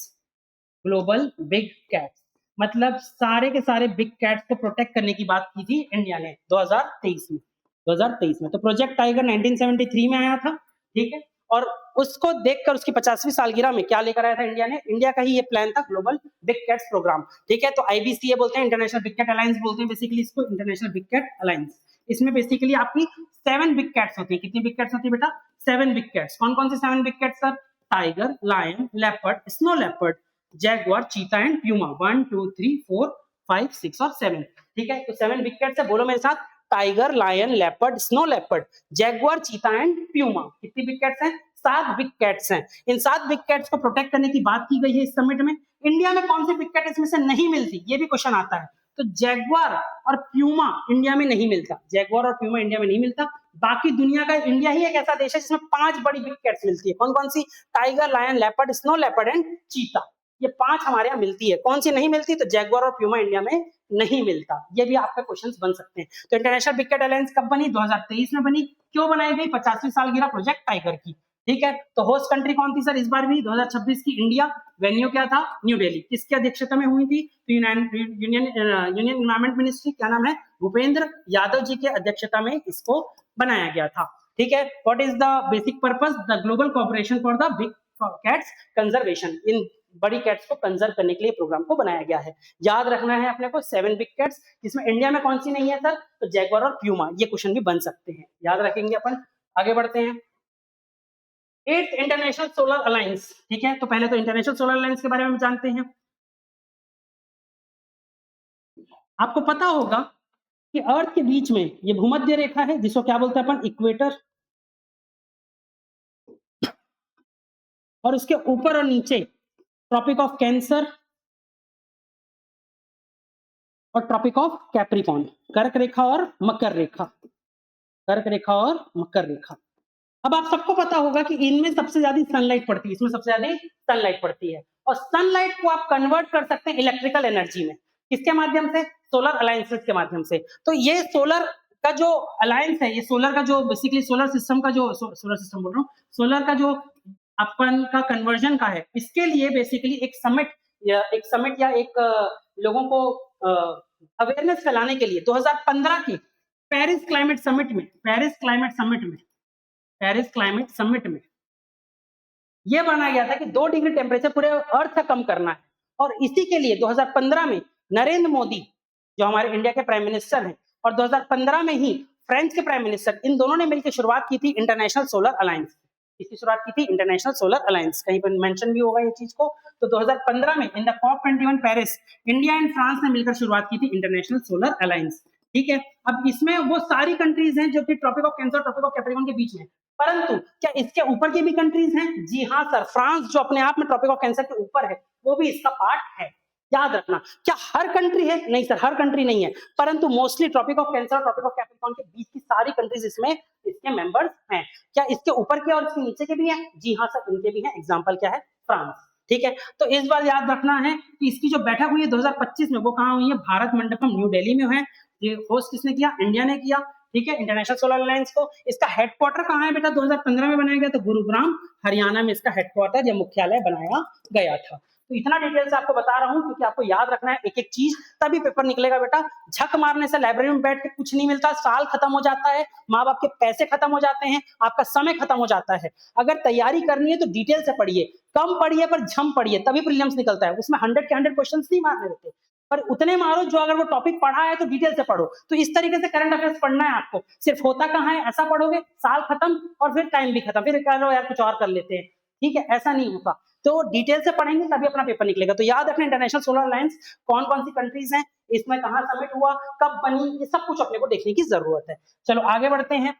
Global big cats मतलब सारे के सारे बिग कैट्स को प्रोटेक्ट करने की बात की थी इंडिया ने 2023 में। तो प्रोजेक्ट टाइगर 1973 में आया था, ठीक है। और उसको देखकर उसकी 50वीं सालगिरह में क्या लेकर आया था इंडिया ने, इंडिया का ही ये प्लान था, ग्लोबल बिग कैट्स प्रोग्राम, ठीक है। तो आईबीसीए बोलते हैं, इंटरनेशनल बिग कैट अलायंस बोलते हैं बेसिकली इसको, इंटरनेशनल बिग कैट अलायंस। इसमें बेसिकली आपकी 7 बिग कैट्स होती है। कितनी बिग कैट्स होती है बेटा, 7 बिग कैट्स। कौन कौन से 7 big cats sir, tiger, lion, leopard, snow leopard, jaguar, cheetah and puma. 1 2 3 4 5 6 और 7, ठीक है। तो 7 बिग कैट्स है, बोलो मेरे साथ, tiger, lion, leopard, snow leopard, jaguar, cheetah and puma. कितनी बिग कैट्स हैं, 7 बिग कैट्स हैं। इन 7 बिग कैट्स को प्रोटेक्ट करने की बात की गई है इस समिट में। इंडिया में कौन सी बिग कैट इसमें से नहीं मिलती, ये भी क्वेश्चन आता है। तो जैगुआर और प्यूमा इंडिया में नहीं मिलता, जैगुआर और प्यूमा इंडिया में नहीं मिलता। बाकी दुनिया का इंडिया ही एक ऐसा देश है जिसमें 5 बड़ी बिग कैट्स मिलती है। कौन कौन सी, tiger, lion, leopard, snow leopard and cheetah. ये 5 हमारे यहाँ मिलती है। कौन सी नहीं मिलती, तो जैगुआर और प्यूमा इंडिया में नहीं मिलता। ये भी आपके क्वेश्चंस बन सकते हैं। तो इंटरनेशनल बिग कैट अलायंस कब बनी, 2023 में बनी। क्यों बनाई गई, 50वीं सालगिरह प्रोजेक्ट टाइगर की, ठीक है। तो होस्ट कंट्री कौन थी सर इस बार भी, 2026 की इंडिया। वेन्यू क्या था, न्यू दिल्ली। किसकी अध्यक्षता में हुई थी, यूनियन एनवायरमेंट मिनिस्ट्री, क्या नाम है, भूपेंद्र यादव जी के अध्यक्षता में इसको बनाया गया था, ठीक है। What is the basic purpose, the global cooperation for the big cats conservation. इन बड़ी कैट्स को कंजर्व करने के लिए प्रोग्राम को बनाया गया है। याद रखना है अपने को 7 बिग कैट्स, जिसमें इंडिया में कौन सी नहीं है सर, तो जैगुआर और प्यूमा। ये क्वेश्चन भी बन सकते हैं, याद रखेंगे अपन। आगे बढ़ते हैं, 8th इंटरनेशनल सोलर अलायंस, ठीक है। तो पहले तो इंटरनेशनल सोलर अलायंस के बारे में जानते हैं। आपको पता होगा कि अर्थ के बीच में ये भूमध्य रेखा है, जिसको क्या बोलते हैं अपन, इक्वेटर, और उसके ऊपर और नीचे ट्रॉपिक ऑफ कैंसर और ट्रॉपिक ऑफ कैप्रिकॉर्न, कर्क रेखा और मकर रेखा। कर्क रेखा और मकर रेखा। अब आप सबको पता होगा कि इनमें सबसे ज्यादा सनलाइट पड़ती है, इसमें सबसे ज्यादा सनलाइट पड़ती है, और सनलाइट को आप कन्वर्ट कर सकते हैं इलेक्ट्रिकल एनर्जी में। किसके माध्यम से? सोलर अलायंसेस के माध्यम से। तो ये सोलर का जो अलायंस है, ये सोलर का जो बेसिकली सोलर सिस्टम का जो सोलर सिस्टम बोल रहा हूँ, सोलर का जो अपन का कन्वर्जन का है, इसके लिए बेसिकली एक लोगों को अवेयरनेस फैलाने के लिए 2015 की पेरिस क्लाइमेट समिट में यह माना गया था कि 2 डिग्री टेम्परेचर पूरे अर्थ का कम करना है। और इसी के लिए 2015 में नरेंद्र मोदी जो हमारे इंडिया के प्राइम मिनिस्टर हैं, और 2015 में ही फ्रांस के प्राइम मिनिस्टर, इन दोनों ने मिलकर शुरुआत की थी इंटरनेशनल सोलर अलायंस। इसकी शुरुआत की थी इंटरनेशनल सोलर अलायंस, कहीं पर मेंशन भी होगा ये चीज को। तो 2015 में in the COP21 Paris, India and France ने मिलकर शुरुआत की थी इंटरनेशनल सोलर अलायंस। ठीक है, अब इसमें वो सारी कंट्रीज हैं जो कि Tropic of Cancer, Tropic of Capricorn के बीच में, परंतु क्या इसके ऊपर की भी कंट्रीज हैं? जी हाँ सर, फ्रांस जो अपने आप में ट्रॉपिक ऑफ कैंसर के ऊपर है, वो भी इसका पार्ट है। याद रखना, क्या हर कंट्री है? नहीं सर, हर कंट्री नहीं है, परंतु mostly Tropic of Cancer, Tropic of Capricorn के बीच की सारी कंट्रीज इसमें इसके मेंबर्स हैं। क्या इसके ऊपर के और इसके नीचे के भी हैं? जी हाँ सर, इनके भी हैं। एग्जांपल क्या है? फ्रांस। ठीक है, तो इस बार याद रखना है कि इसकी जो बैठक हुई है 2025 में, वो कहाँ हुई है? भारत मंडपम न्यू दिल्ली में है। ये होस्ट किसने किया? इंडिया ने किया। ठीक है, इंटरनेशनल सोलर अलायंस को। इसका हेडक्वार्टर कहाँ है बेटा? 2015 में बनाया गया था गुरुग्राम हरियाणा में, इसका हेडक्वार्टर या मुख्यालय बनाया गया था। तो इतना डिटेल से आपको बता रहा हूं क्योंकि आपको याद रखना है एक एक चीज, तभी पेपर निकलेगा बेटा। झक मारने से लाइब्रेरी में बैठ के कुछ नहीं मिलता, साल खत्म हो जाता है, माँ बाप के पैसे खत्म हो जाते हैं, आपका समय खत्म हो जाता है। अगर तैयारी करनी है तो डिटेल से पढ़िए, कम पढ़िए पर झम पढ़िए, तभी प्रीलिम्स निकलता है। उसमें 100 के 100 क्वेश्चन नहीं मारने रहते, पर उतने मारो जो अगर वो टॉपिक पढ़ा है तो डिटेल से पढ़ो। तो इस तरीके से करंट अफेयर्स पढ़ना है आपको। सिर्फ होता कहाँ है, ऐसा पढ़ोगे साल खत्म और फिर टाइम भी खत्म, फिर कह लो यार कुछ और कर लेते हैं। ठीक है, ऐसा नहीं होता। तो डिटेल से पढ़ेंगे तभी अपना पेपर निकलेगा। तो याद रखना इंटरनेशनल सोलर अलायंस कौन कौन सी कंट्रीज हैं, इसमें कहाँ समिट हुआ, कब बनी, ये सब कुछ अपने को देखने की जरूरत है। चलो आगे बढ़ते हैं।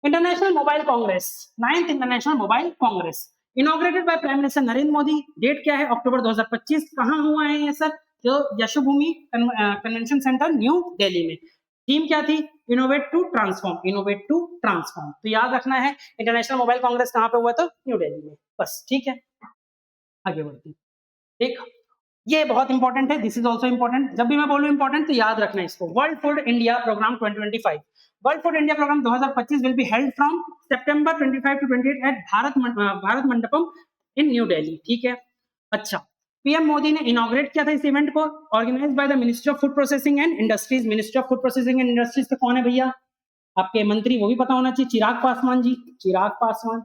International mobile congress, 9th international mobile congress, inaugurated by prime minister Narendra Modi. Date क्या है? अक्टूबर 2025। कहाँ हुआ है ये सर? जो Yashobhoomi convention centre new Delhi में। थीम क्या थी? Innovate to transform, innovate to transform. तो याद रखना है इंटरनेशनल मोबाइल कांग्रेस कहाँ पे हुआ? तो न्यू दिल्ली में। बस ठीक है, आगे बढ़ते हैं। एक ये बहुत इंपॉर्टेंट है, दिस इज ऑल्सो इंपॉर्टेंट। जब भी मैं बोलूं इंपॉर्टेंट तो याद रखना है इसको। World food India programme 2025, world food India programme 2025 will be held from September 25 to 28 at Bharat Mandapam in New Delhi. ठीक है, अच्छा, पीएम मोदी ने इनॉग्रेट किया था इस इवेंट को, organised by the ministry of food processing and industries. Ministry of food processing and industries पे कौन है भैया? आपके मंत्री, वो भी पता होना चाहिए, चिराग पासवान जी। चिराग पासवान,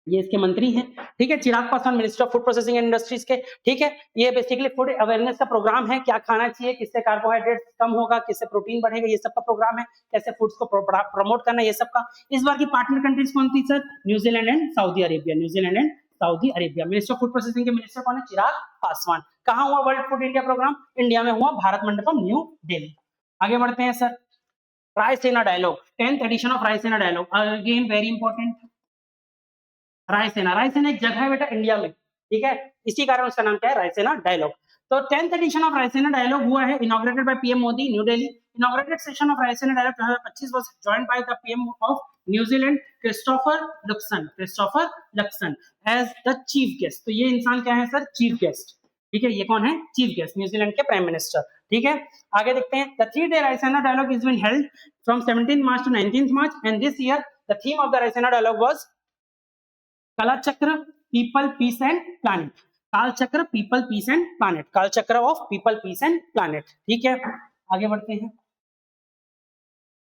ये इसके मंत्री हैं। ठीक है, Chirag Paswan, minister of food processing and industries के। ठीक है, ये बेसिकली फूड अवेयरनेस का प्रोग्राम है, क्या खाना चाहिए, किससे कार्बोहाइड्रेट कम होगा, किससे प्रोटीन बढ़ेगा, ये सब का प्रोग्राम है। कैसे फूड्स को प्रमोट करना, ये सब का। इस बार की पार्टनर कंट्रीज कौन थी sir? New Zealand and Saudi Arabia, New Zealand and Saudi Arabia. Minister of food processing के मिनिस्टर कौन है? चिराग पासवान। कहाँ हुआ world food India programme? India में हुआ, भारत मंडपम न्यू दिल्ली। आगे बढ़ते हैं sir. Raisina dialogue, 10th edition of Raisina dialogue, again very important. Raisina, Raisina एक जगह है बेटा इंडिया में। ठीक है, इसी कारण उसका नाम क्या है? रायसेना डायलॉग। तो 10th edition of Raisina dialogue हुआ है, inaugurated by PM Modi, new Delhi. Inaugurated session of Raisina dialogue 2025 was joined by the PM of New Zealand Christopher Luxon as the chief guest. तो ये इंसान क्या है सर? Chief guest. ठीक है, ये कौन है? चीफ गेस्ट, न्यूजीलैंड के प्राइम मिनिस्टर। ठीक है, आगे देखते हैं। The 3-day Raisina dialogue is been held from 17 March to 19 March and this year the theme of the Raisina dialogue was Kaal Chakra, people, peace and planet. Kaal Chakra, people, peace and planet, Kaal Chakra of people, peace and planet. ठीक है, आगे बढ़ते हैं।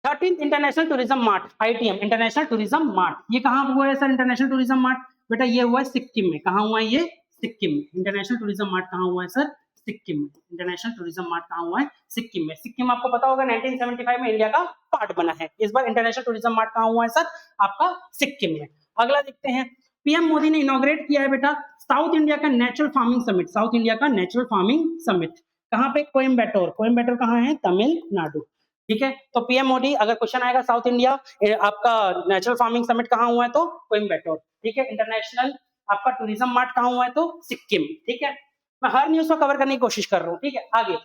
13th international tourism mart, ITM, international tourism mart, ये कहाँ हुआ है sir? International tourism mart बेटा ये हुआ है सिक्किम में। कहाँ हुआ है ये? सिक्किम में। इंटरनेशनल टूरिज्म मार्ट कहाँ हुआ है सर? सिक्किम में। इंटरनेशनल टूरिज्म मार्ट कहाँ हुआ है? सिक्किम में। सिक्किम आपको पता होगा 1975 में इंडिया का पार्ट बना है। इस बार इंटरनेशनल टूरिज्म मार्ट कहाँ हुआ है सर? आपका सिक्किम में। अगला देखते हैं। पीएम मोदी ने इनॉग्रेट किया है बेटा साउथ इंडिया का natural farming summit, south India का नेचुरल फार्मिंग समिट। कहाँ पे? कोयम्बटूर। कोयम्बटूर कहाँ है? तमिलनाडु। ठीक है, तो पीएम मोदी, अगर क्वेश्चन आएगा साउथ इंडिया आपका नेचुरल फार्मिंग समिट कहाँ हुआ है तो कोयम्बटूर। ठीक है, इंटरनेशनल आपका टूरिज्म मार्ट कहाँ हुआ है तो सिक्किम। ठीक है, मैं हर न्यूज को कवर करने की कोशिश कर रहा हूँ। ठीक है, आगे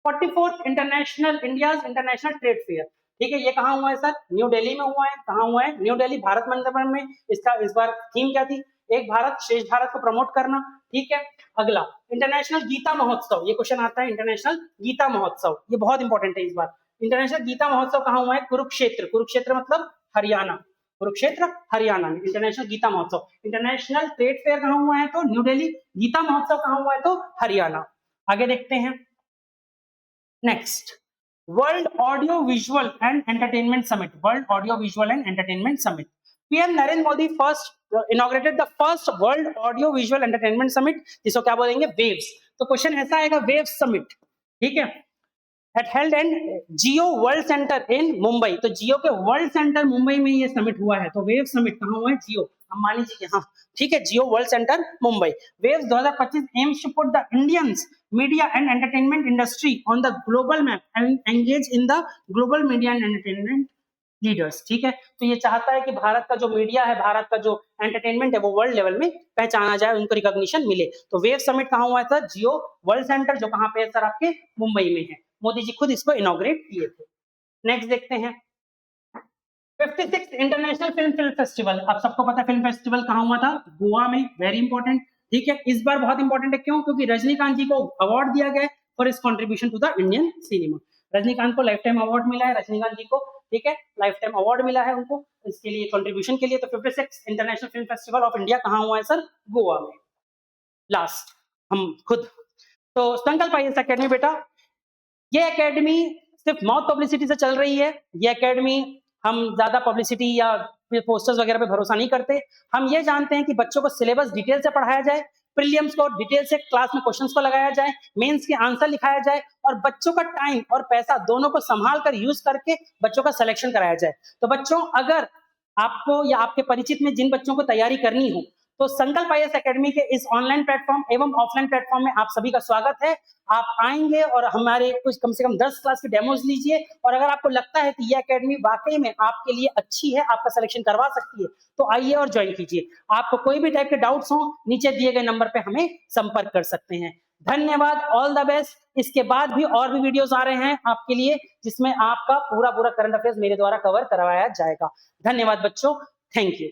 44th international India's international trade fair. ठीक है, ये कहाँ हुआ है सर? न्यू दिल्ली में हुआ है। कहाँ हुआ है? न्यू दिल्ली भारत मंडपम में। इसका इस बार थीम क्या थी? एक भारत श्रेष्ठ भारत को प्रमोट करना। ठीक है, अगला इंटरनेशनल गीता महोत्सव, ये क्वेश्चन आता है, इंटरनेशनल गीता महोत्सव, ये बहुत इंपॉर्टेंट है इस बार। इंटरनेशनल गीता महोत्सव कहाँ हुआ है? कुरुक्षेत्र। कुरुक्षेत्र मतलब हरियाणा, कुरुक्षेत्र हरियाणा में इंटरनेशनल गीता महोत्सव। इंटरनेशनल ट्रेड फेयर कहाँ हुआ है? तो न्यू दिल्ली। गीता महोत्सव कहाँ हुआ है? तो हरियाणा। आगे देखते हैं next, world audio visual and entertainment summit. World audio visual and entertainment summit, PM Narendra Modi first inaugurated the first world audio visual entertainment summit, जिसको क्या बोलेंगे? वेव्स। तो क्वेश्चन ऐसा आएगा, वेव्स समिट, ठीक है, it held and Jio world centre in Mumbai. तो जियो के वर्ल्ड सेंटर मुंबई में ये समिट हुआ है। तो वेव समिट कहाँ हुआ है? जियो अंबानी जी के, हाँ ठीक है, Jio world centre Mumbai. Waves 2025 aims to put the Indians media and entertainment industry on the global map and engage in the global media and entertainment leaders. ठीक है, तो ये चाहता है कि भारत का जो मीडिया है, भारत का जो एंटरटेनमेंट है, वो वर्ल्ड लेवल में पहचाना जाए, उनको रिकॉग्निशन मिले। तो वेव समिट कहाँ हुआ था? जियो वर्ल्ड सेंटर, जो कहाँ पे है सर? आपके मुंबई में है। मोदी जी खुद इसको इनॉग्रेट किए थे। नेक्स्ट देखते हैं 56 इंटरनेशनल फिल्म फेस्टिवल। आप सबको पता है फिल्म फेस्टिवल कहाँ हुआ था? गोवा में। वेरी इंपॉर्टेंट, ठीक है, इस बार बहुत इंपॉर्टेंट है। क्यों? क्योंकि रजनीकांत जी को अवार्ड दिया गया for his contribution to the Indian cinema. Rajinikanth को लाइफ टाइम अवार्ड मिला है, रजनीकांत जी को, ठीक है, लाइफ टाइम अवार्ड मिला है उनको इसके लिए, कंट्रीब्यूशन के लिए। तो 56 international film festival of India कहाँ हुआ है सर? गोवा में। लास्ट हम खुद, तो संकल्प आईएएस एकेडमी बेटा, ये एकेडमी सिर्फ माउथ पब्लिसिटी से चल रही है। ये एकेडमी हम ज्यादा पब्लिसिटी या पोस्टर्स वगैरह पे भरोसा नहीं करते। हम ये जानते हैं कि बच्चों को सिलेबस डिटेल से पढ़ाया जाए, प्रीलिम्स को डिटेल से क्लास में क्वेश्चंस को लगाया जाए, मेंस के आंसर लिखाया जाए, और बच्चों का टाइम और पैसा दोनों को संभाल कर यूज करके बच्चों का सिलेक्शन कराया जाए। तो बच्चों, अगर आपको या आपके परिचित में जिन बच्चों को तैयारी करनी हो, तो संकल्प आईएएस एकेडमी के इस ऑनलाइन प्लेटफॉर्म एवं ऑफलाइन प्लेटफॉर्म में आप सभी का स्वागत है। आप आएंगे और हमारे कुछ कम से कम 10 क्लास के डेमोज लीजिए, और अगर आपको लगता है कि ये एकेडमी वाकई में आपके लिए अच्छी है, आपका सिलेक्शन करवा सकती है, तो आइए और ज्वाइन कीजिए। आपको कोई भी टाइप के डाउट्स हो, नीचे दिए गए नंबर पे हमें संपर्क कर सकते हैं। धन्यवाद, ऑल द बेस्ट। इसके बाद भी और भी वीडियोस आ रहे हैं आपके लिए, जिसमें आपका पूरा करंट अफेयर्स मेरे द्वारा कवर करवाया जाएगा। धन्यवाद बच्चों, थैंक यू।